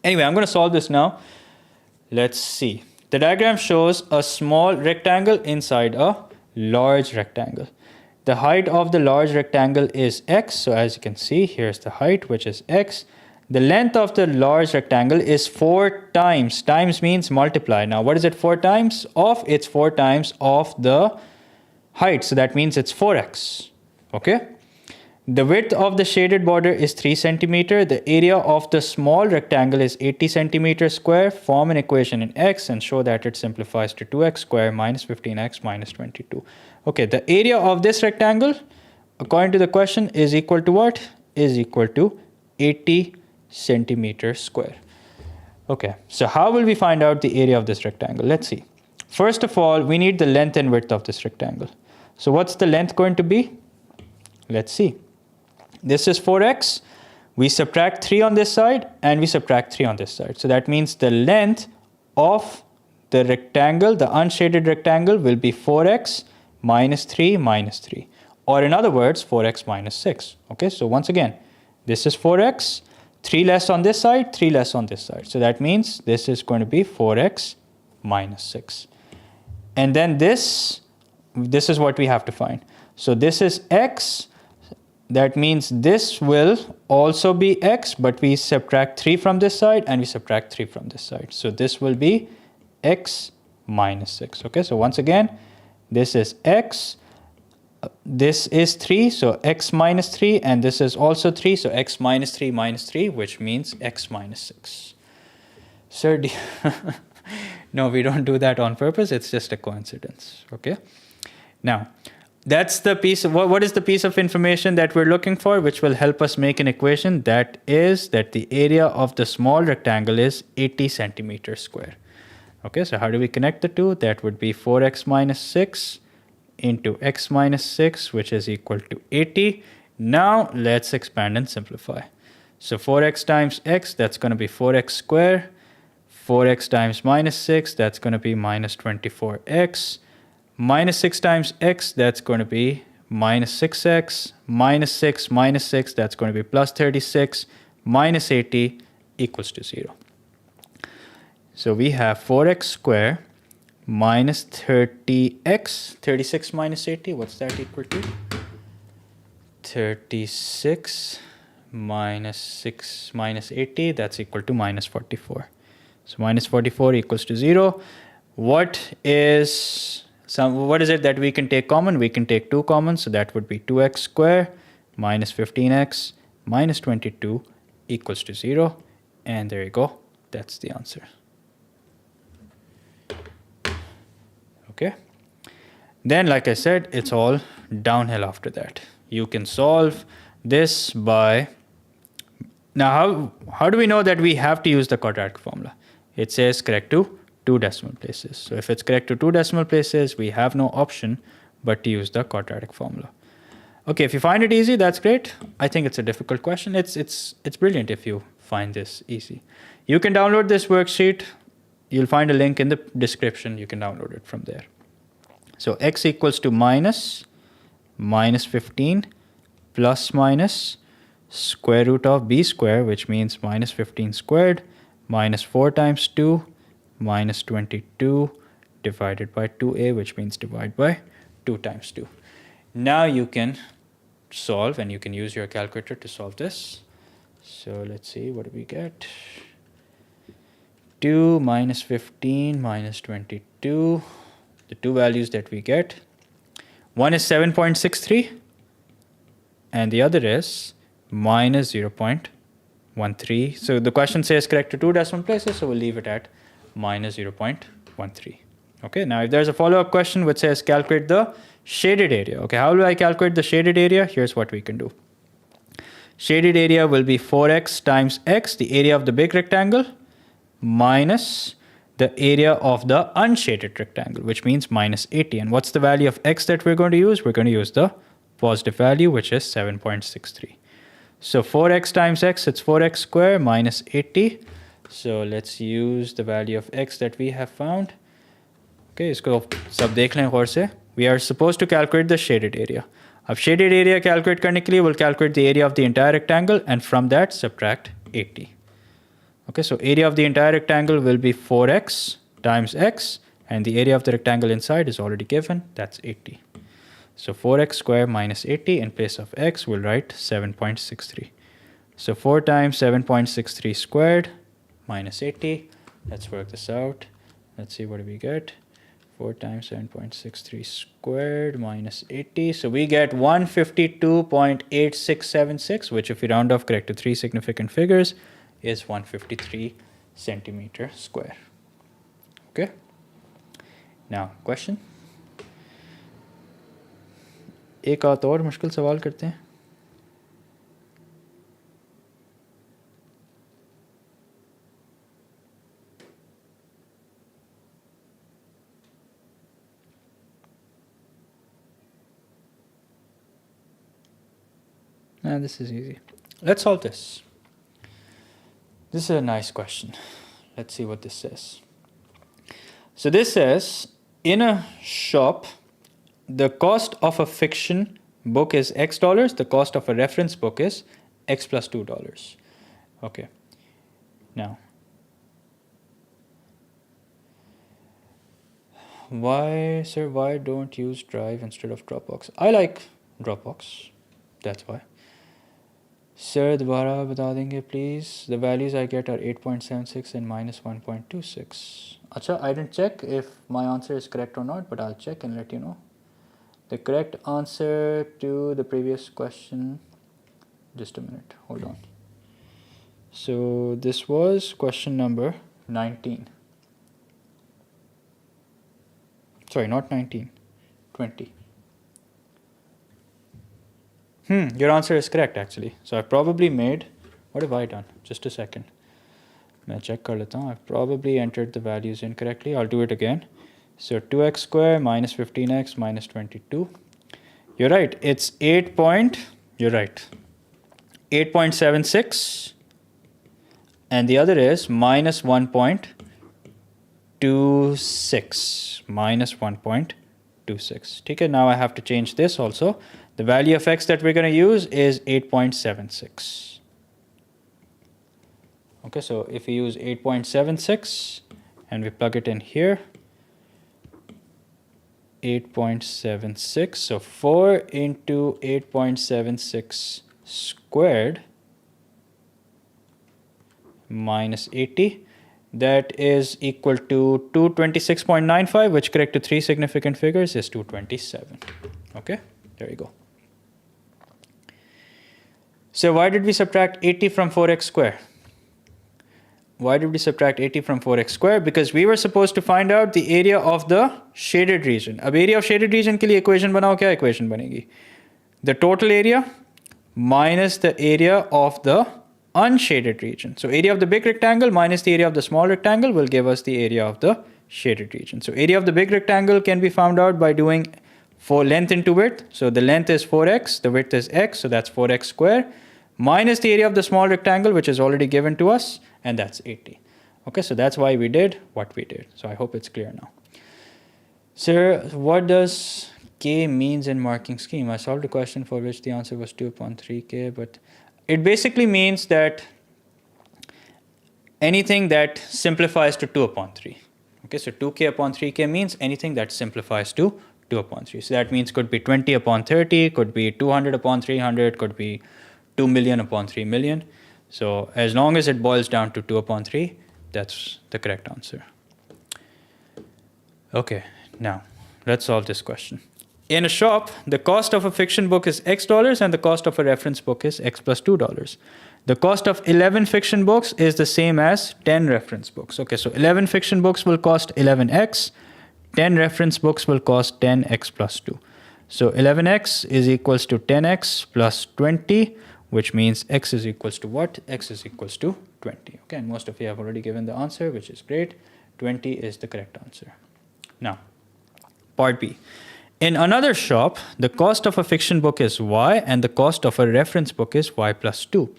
Anyway, I'm going to solve this now. Let's see. The diagram shows a small rectangle inside a large rectangle. The height of the large rectangle is x. So as you can see, here's the height, which is x. The length of the large rectangle is 4 times. Times means multiply. Now, what is it 4 times of? It's 4 times of the height. So that means it's 4x. Okay. The width of the shaded border is 3 centimeter. The area of the small rectangle is 80 centimeters square. Form an equation in x and show that it simplifies to 2x square minus 15x minus 22. Okay, the area of this rectangle, according to the question, is equal to what? Is equal to 80 centimeters square. Okay, so how will we find out the area of this rectangle? Let's see. First of all, we need the length and width of this rectangle. So what's the length going to be? Let's see. This is 4x. We subtract 3 on this side and we subtract 3 on this side. So that means the length of the rectangle, the unshaded rectangle, will be 4x minus 3 minus 3. Or in other words, 4x minus 6. Okay, so once again, this is 4x, 3 less on this side, 3 less on this side. So that means this is going to be 4x minus 6. And then this is what we have to find. So this is x. That means this will also be x, but we subtract 3 from this side and we subtract 3 from this side. So this will be x minus 6. Okay, so once again, this is x. This is 3, so x minus 3, and this is also 3, so x minus 3 minus 3, which means x minus 6. Sir, no, we don't do that on purpose. It's just a coincidence. Okay. Now, that's the piece of, what is the piece of information that we're looking for, which will help us make an equation? That is that the area of the small rectangle is 80 centimeters square. Okay, so how do we connect the two? That would be 4x minus 6 into x minus 6, which is equal to 80. Now, let's expand and simplify. So 4x times x, that's going to be 4x squared. 4x times minus 6, that's going to be minus 24x. Minus 6 times x, that's going to be minus 6x. Minus 6 minus 6, that's going to be plus 36. Minus 80 equals to 0. So we have 4x squared minus 30x. 36 minus 80, what's that equal to? 36 minus 6 minus 80, that's equal to minus 44. So minus 44 equals to 0. What is it that we can take common? We can take 2 common, so that would be 2x squared minus 15x minus 22 equals to 0. And there you go. That's the answer. Okay. Then, like I said, it's all downhill after that. You can solve this by... Now, how do we know that we have to use the quadratic formula? It says correct to 2 decimal places. So if it's correct to 2 decimal places, we have no option but to use the quadratic formula. Okay, if you find it easy, that's great. I think it's a difficult question. It's brilliant if you find this easy. You can download this worksheet. You'll find a link in the description. You can download it from there. So x equals to minus 15 plus minus square root of b squared, which means minus 15 squared, minus 4 times 2, minus 22 divided by 2a, which means divide by 2 times 2. Now you can solve, and you can use your calculator to solve this. So let's see, what do we get? 2 minus 15 minus 22. The two values that we get. One is 7.63 and the other is minus 0.13. So the question says correct to 2 decimal places, so we'll leave it at minus 0.13. Okay, now if there's a follow-up question which says calculate the shaded area. Okay, how do I calculate the shaded area? Here's what we can do. Shaded area will be 4x times x, the area of the big rectangle, minus the area of the unshaded rectangle, which means minus 80. And what's the value of x that we're going to use? We're going to use the positive value, which is 7.63. So 4x times x, it's 4x squared minus 80. So let's use the value of x that we have found. Okay, isko sab dekh lein gaur se. We are supposed to calculate the shaded area. Ab shaded area calculate karne ke liye, we'll calculate the area of the entire rectangle and from that subtract 80. Okay, so area of the entire rectangle will be 4x times x, and the area of the rectangle inside is already given, that's 80. So 4x squared minus 80, in place of x, we'll write 7.63. So 4 times 7.63 squared minus 80. Let's work this out. Let's see, what do we get? 4 times 7.63 squared minus 80. So we get 152.8676, which if we round off correct to 3 significant figures, is 153 centimeter square. Okay. Now, question. एक आत और मुश्किल सवाल करते हैं. This is easy. Let's solve this. This is a nice question. Let's see what this says. So this says, in a shop, the cost of a fiction book is X dollars. The cost of a reference book is X plus $2. Okay. Now, why don't use Drive instead of Dropbox? I like Dropbox. That's why. Sir, दोबारा बता देंगे please. The values I get are 8.76 and minus 1.26. Acha, I didn't check if my answer is correct or not, but I'll check and let you know. The correct answer to the previous question, just a minute, hold on. So this was question number 19. Sorry, not 19, 20. Your answer is correct actually. So I've probably made, what have I done? Just a second. I'll check kar leta hu. I've probably entered the values incorrectly. I'll do it again. So 2x square minus 15x minus 22. You're right. It's 8.76. And the other is minus 1.26. Minus 1.26. Okay, now I have to change this also. The value of x that we're going to use is 8.76. Okay, so if we use 8.76 and we plug it in here, 8.76, so 4 into 8.76 squared minus 80, that is equal to 226.95, which correct to 3 significant figures is 227. Okay, there you go. So why did we subtract 80 from 4x square? Why did we subtract 80 from 4x square? Because we were supposed to find out the area of the shaded region. Ab area of shaded region ke liye equation banao, kya equation banegi? The total area minus the area of the unshaded region. So area of the big rectangle minus the area of the small rectangle will give us the area of the shaded region. So area of the big rectangle can be found out by doing length into width. So the length is 4x, the width is x, so that's 4x square, minus the area of the small rectangle, which is already given to us, and that's 80. Okay, so that's why we did what we did. So I hope it's clear now. Sir, what does k means in marking scheme? I solved a question for which the answer was 2 upon 3k, but it basically means that anything that simplifies to 2 upon 3. Okay, so 2k upon 3k means anything that simplifies to 2 upon 3. So that means could be 20 upon 30, could be 200 upon 300, could be 2 million upon 3 million. So as long as it boils down to 2 upon 3, that's the correct answer. Okay, now let's solve this question. In a shop, the cost of a fiction book is X dollars and the cost of a reference book is X plus $2. The cost of 11 fiction books is the same as 10 reference books. Okay, so 11 fiction books will cost 11x, 10 reference books will cost 10x plus 2. So 11x is equals to 10x plus 20, which means x is equals to what? X is equals to 20. Okay, and most of you have already given the answer, which is great. 20 is the correct answer. Now, part B. In another shop, the cost of a fiction book is y and the cost of a reference book is y plus 2.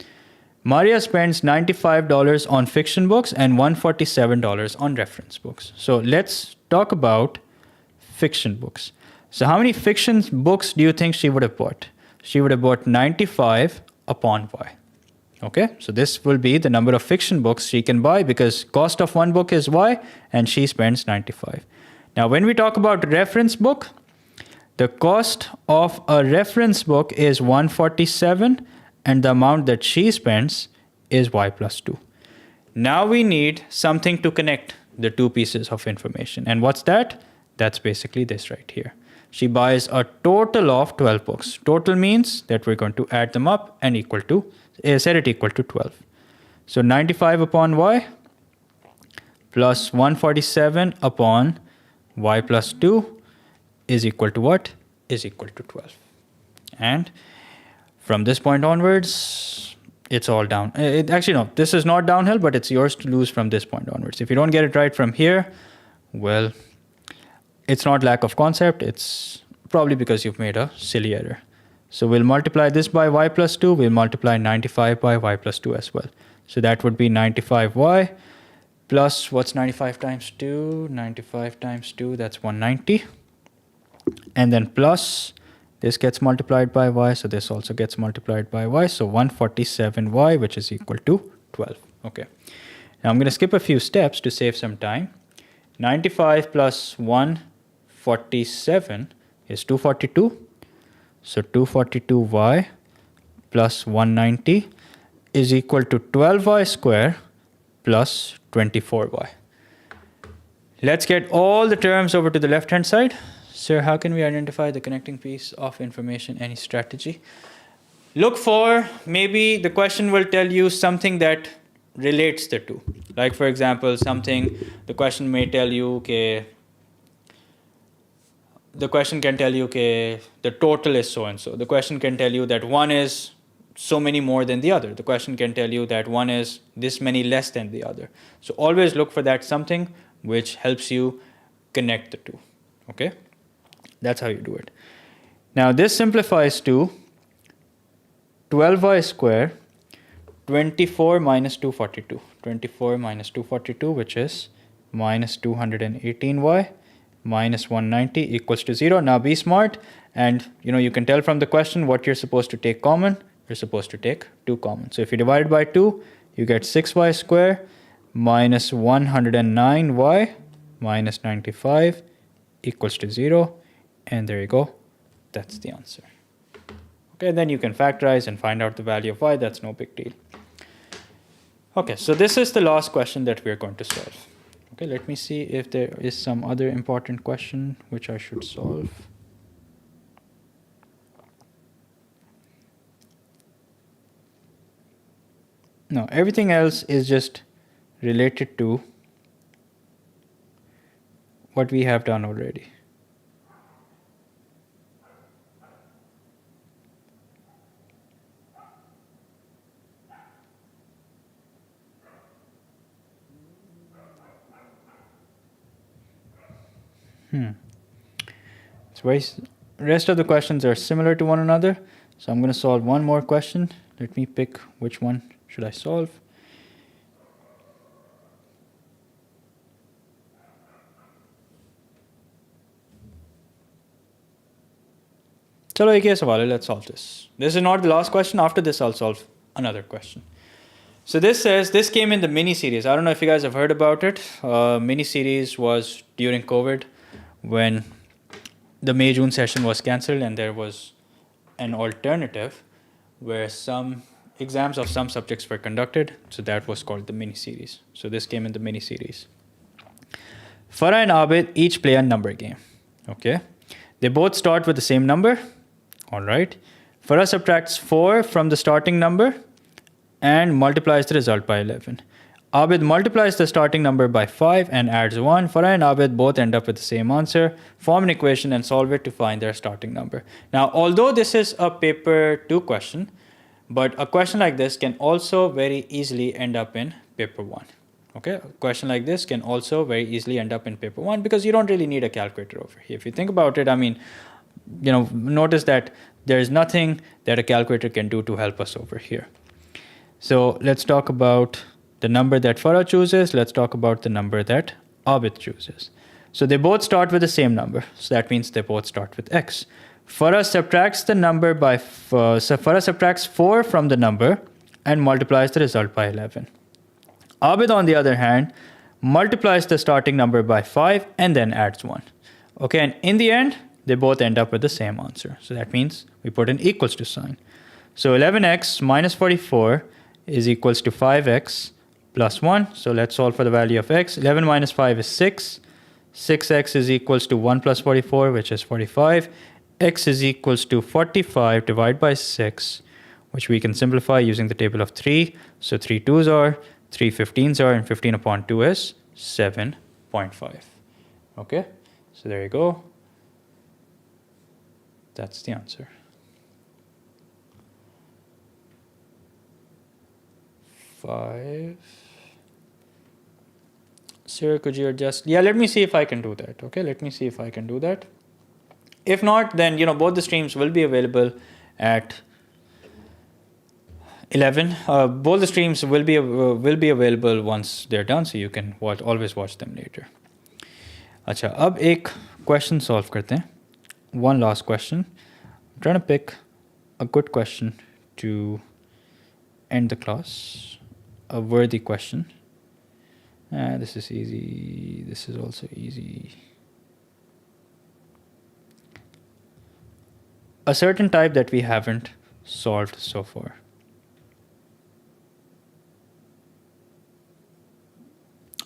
Maria spends $95 on fiction books and $147 on reference books. So let's talk about fiction books. So how many fiction books do you think she would have bought? She would have bought 95 upon y. Okay, so this will be the number of fiction books she can buy because cost of one book is y and she spends 95. Now when we talk about reference book, the cost of a reference book is 147 and the amount that she spends is y plus 2. Now we need something to connect the two pieces of information. And what's that? That's basically this right here. She buys a total of 12 books. Total means that we're going to add them up and set it equal to 12. So 95 upon y plus 147 upon y plus 2 is equal to what? Is equal to 12. And from this point onwards, it's all down. Actually, no, this is not downhill, but it's yours to lose from this point onwards. If you don't get it right from here, well, it's not lack of concept. It's probably because you've made a silly error. So we'll multiply this by y plus 2. We'll multiply 95 by y plus 2 as well. So that would be 95y plus, what's 95 times 2? 95 times 2, that's 190. And then plus, this gets multiplied by y, so this also gets multiplied by y. So 147y, which is equal to 12. Okay. Now I'm going to skip a few steps to save some time. 95 plus 147 is 242. So 242y plus 190 is equal to 12y square plus 24y. Let's get all the terms over to the left-hand side. Sir, how can we identify the connecting piece of information? Any strategy? Look for, maybe the question will tell you something that relates the two. Like for example, the question may tell you, okay, the question can tell you, okay, the total is so and so. The question can tell you that one is so many more than the other. The question can tell you that one is this many less than the other. So always look for that something which helps you connect the two. Okay? That's how you do it. Now this simplifies to 12y square, 24 minus 242. 24 minus 242, which is minus 218y minus 190 equals to 0. Now be smart, and you can tell from the question what you're supposed to take common. You're supposed to take 2 common. So if you divide by 2, you get 6y square minus 109y minus 95 equals to 0. And there you go. That's the answer. Okay, then you can factorize and find out the value of y. That's no big deal. Okay, so this is the last question that we're going to solve. Okay, let me see if there is some other important question which I should solve. No, everything else is just related to what we have done already. Rest of the questions are similar to one another. So I'm going to solve one more question. Let me pick which one should I solve. Chalo, ek sawal hai, let's solve this. This is not the last question. After this, I'll solve another question. So this says, this came in the mini series. I don't know if you guys have heard about it. Mini series was during COVID when the May-June session was cancelled, and there was an alternative where some exams of some subjects were conducted. So that was called the mini series. So this came in the mini series. Farah and Abid each play a number game. Okay. They both start with the same number. All right. Farah subtracts 4 from the starting number and multiplies the result by 11. Abid multiplies the starting number by 5 and adds 1. Farah and Abid both end up with the same answer. Form an equation and solve it to find their starting number. Now, although this is a paper 2 question, but a question like this can also very easily end up in paper 1. Okay, a question like this can also very easily end up in paper 1 because you don't really need a calculator over here. If you think about it, I mean, notice that there is nothing that a calculator can do to help us over here. So let's talk about the number that Farah chooses. Let's talk about the number that Abid chooses. So they both start with the same number. So that means they both start with x. Farah subtracts the number by, so Farah subtracts 4 from the number and multiplies the result by 11. Abid, on the other hand, multiplies the starting number by 5 and then adds 1. Okay, and in the end, they both end up with the same answer. So that means we put an equals to sign. So 11x minus 44 is equals to 5x plus 1. So let's solve for the value of x. 11 minus 5 is 6. 6x is equals to 1 plus 44, which is 45. X is equals to 45 divided by 6, which we can simplify using the table of 3. So 3 2s are, 3 15s are, and 15 upon 2 is 7.5. Okay, so there you go. That's the answer. 5. Sir, could you adjust? Yeah, let me see if I can do that. Okay, let me see if I can do that. If not, then both the streams will be available at 11. Both the streams will be available once they're done, so you can always watch them later. अच्छा, अब एक question solve करते हैं. One last question. I'm trying to pick a good question to end the class. A worthy question. This is easy. This is also easy. A certain type that we haven't solved so far.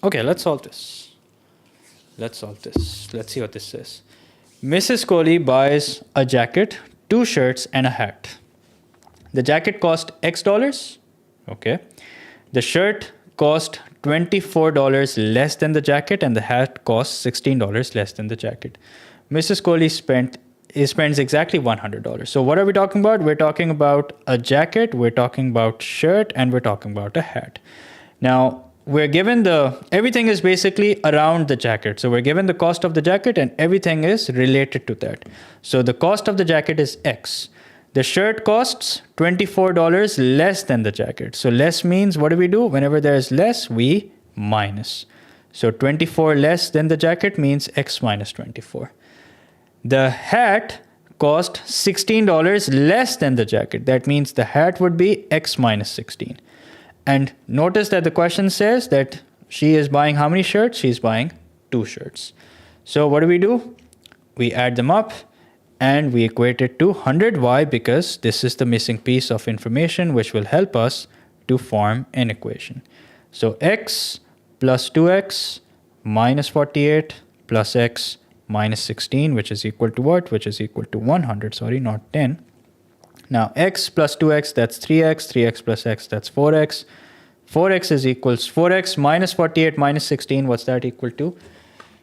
Okay, let's solve this. Let's see what this says. Mrs. Kohli buys a jacket, 2 shirts, and a hat. The jacket cost X dollars. Okay. The shirt cost $24 less than the jacket, and the hat cost $16 less than the jacket. Mrs. Kohli spends exactly $100. So what are we talking about? We're talking about a jacket, we're talking about shirt, and we're talking about a hat. Now, we're given everything is basically around the jacket. So we're given the cost of the jacket and everything is related to that. So the cost of the jacket is X. The shirt costs $24 less than the jacket. So less means what do? Whenever there is less, we minus. So 24 less than the jacket means X minus 24. The hat cost $16 less than the jacket. That means the hat would be X minus 16. And notice that the question says that she is buying how many shirts? She's buying 2 shirts. So what do? We add them up and we equate it to 100. Why? Because this is the missing piece of information which will help us to form an equation. So x plus 2x minus 48 plus x minus 16, which is equal to what? Which is equal to 100, sorry, not 10. Now, x plus 2x, that's 3x. 3x plus x, that's 4x. 4x is equals 4x minus 48 minus 16. What's that equal to?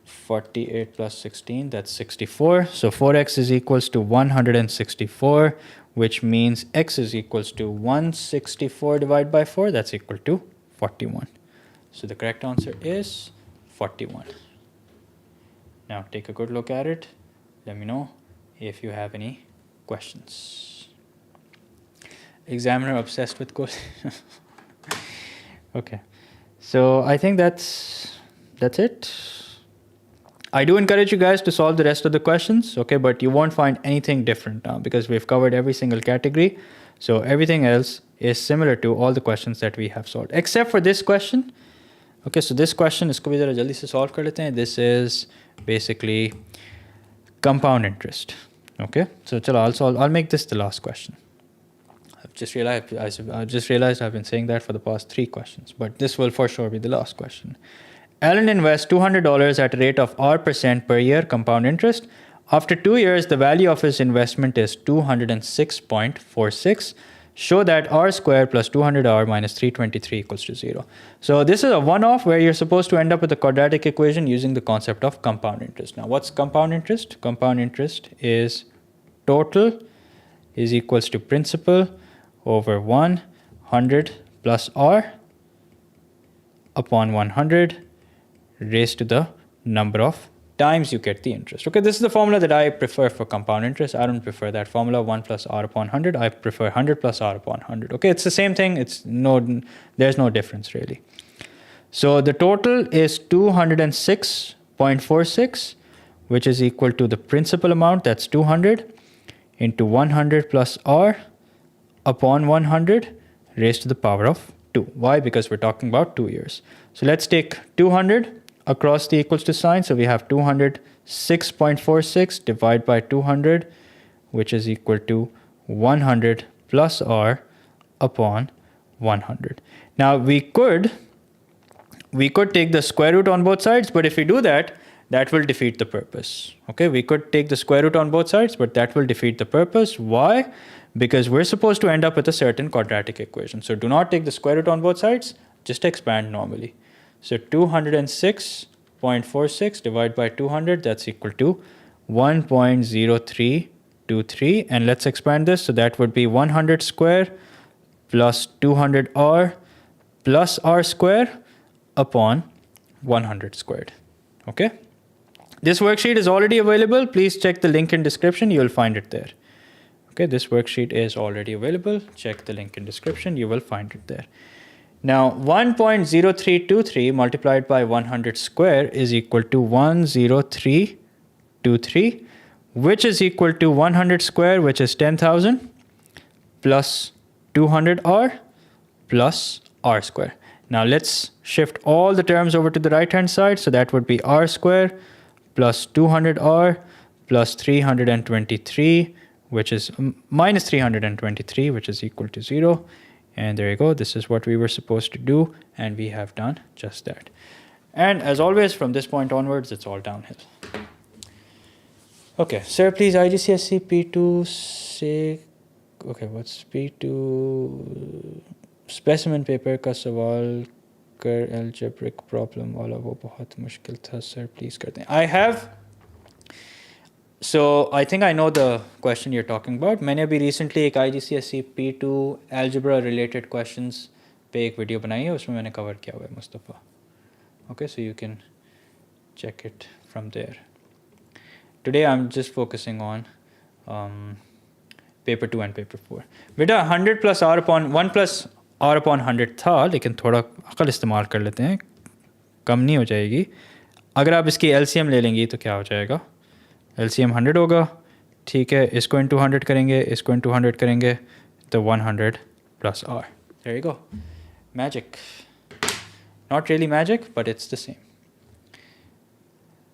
48 plus 16, that's 64. So 4x is equals to 164, which means x is equals to 164 divided by 4. That's equal to 41. So the correct answer is 41. Now, take a good look at it. Let me know if you have any questions. Examiner obsessed with code. Okay, so I think that's it. I do encourage you guys to solve the rest of the questions, okay, but you won't find anything different now because we've covered every single category. So everything else is similar to all the questions that we have solved, except for this question. Okay, so this question, isko bhi zara jaldi se solve kar lete hain. This is basically compound interest. Okay, so chalo, I'll make this the last question. I just realized I've been saying that for the past 3 questions, but this will for sure be the last question. Alan invests $200 at a rate of R% per year compound interest. After 2 years, the value of his investment is 206.46. Show that R squared plus 200R minus 323 equals to 0. So this is a one-off where you're supposed to end up with a quadratic equation using the concept of compound interest. Now, what's compound interest? Compound interest is total is equals to principal over 100 plus R upon 100 raised to the number of times you get the interest. Okay, this is the formula that I prefer for compound interest. I don't prefer that formula 1 plus R upon 100. I prefer 100 plus R upon 100. Okay, it's the same thing. There's no difference really. So the total is 206.46, which is equal to the principal amount, that's 200, into 100 plus R upon 100 raised to the power of 2. Why? Because we're talking about 2 years. So let's take 200 across the equals to sign. So we have 206.46 divided by 200, which is equal to 100 plus R upon 100. Now we could take the square root on both sides, but if we do that, that will defeat the purpose. Okay, we could take the square root on both sides, but that will defeat the purpose. Why? Because we're supposed to end up with a certain quadratic equation. So do not take the square root on both sides, just expand normally. So 206.46 divided by 200, that's equal to 1.0323. And let's expand this. So that would be 100 square plus 200R plus R square upon 100 squared. Okay. This worksheet is already available. Please check the link in description. You'll find it there. Okay, this worksheet is already available. Check the link in description. You will find it there. Now, 1.0323 multiplied by 100 square is equal to 10323, which is equal to 100 square, which is 10,000, plus 200r plus r square. Now, let's shift all the terms over to the right-hand side. So that would be r square plus 200r plus 323, which is minus 323, which is equal to 0. And there you go. This is what we were supposed to do. And we have done just that. And as always, from this point onwards, it's all downhill. Okay, sir, please, IGCSE P2 say, okay, what's P2 specimen paper का सवाल कर algebraic problem वाला वो बहुत मुश्किल था, sir, please कर दें. I have, so I think I know the question you're talking about. मैंने अभी recently एक IGCSE P2 algebra related questions पे एक वीडियो बनाई है, उसमें मैंने कवर किया हुआ है Mustafa. Okay, so you can check it from there. Today I'm just focusing on paper 2 and paper 4. बेटा 100 plus r upon 1 plus r upon 100 था, लेकिन थोड़ा अकल इस्तेमाल कर लेते हैं, कम नहीं हो जाएगी. अगर आप इसकी LCM ले लेंगी तो क्या हो जाएगा? LCM 100 होगा, ठीक है. इसको into 100 करेंगे, इसको into 100 करेंगे, तो 100 plus r. There you go. Magic. Not really magic, but it's the same.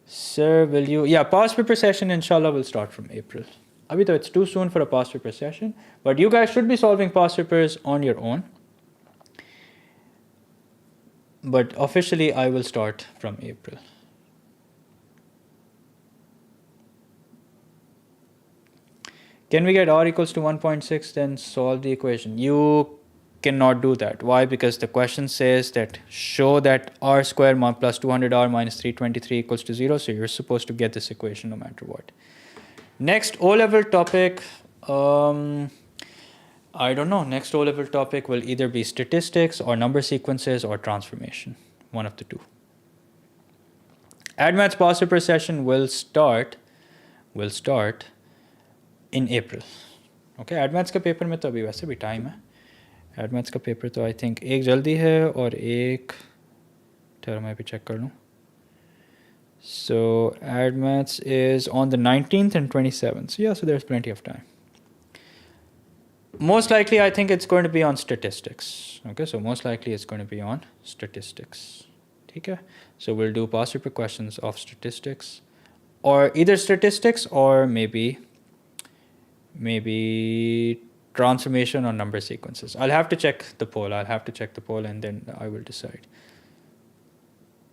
Sir, will you... Yeah, past paper session, inshallah, will start from April. Abhi though it's too soon for a past paper session, but you guys should be solving past papers on your own. But officially, I will start from April. Can we get r equals to 1.6, then solve the equation? You cannot do that. Why? Because the question says that show that r square plus 200r minus 323 equals to 0. So you're supposed to get this equation no matter what. Next O-level topic, I don't know. Next O-level topic will either be statistics or number sequences or transformation. One of the two. AdMaths past paper session will start in April. Okay, AdMaths का paper में तो अभी वैसे भी time है. AdMaths का paper तो I think एक जल्दी है और एक ठहरो मैं भी चेक कर लूँ. So AdMaths is on the 19th and 27th. So yeah, so there's plenty of time. Most likely, I think it's going to be on statistics. Okay, so most likely it's going to be on statistics. Okay, so we'll do past paper questions of statistics, or either statistics or maybe transformation or number sequences. I'll have to check the poll. And then I will decide.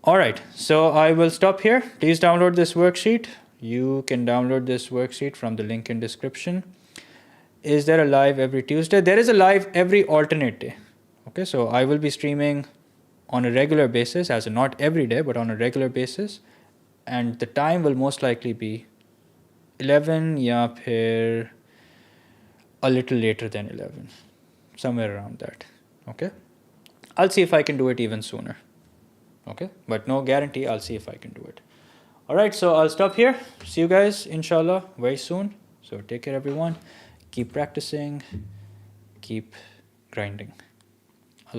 All right, so I will stop here. Please download this worksheet. You can download this worksheet from the link in description. Is there a live every Tuesday? There is a live every alternate day. Okay, so I will be streaming on a regular basis, as in not every day, but on a regular basis. And the time will most likely be 11 ya phir a little later than 11. Somewhere around that. Okay, I'll see if I can do it even sooner. Okay, but no guarantee. I'll see if I can do it. All right, so I'll stop here. See you guys, inshallah, very soon. So take care, everyone. Keep practicing. Keep grinding.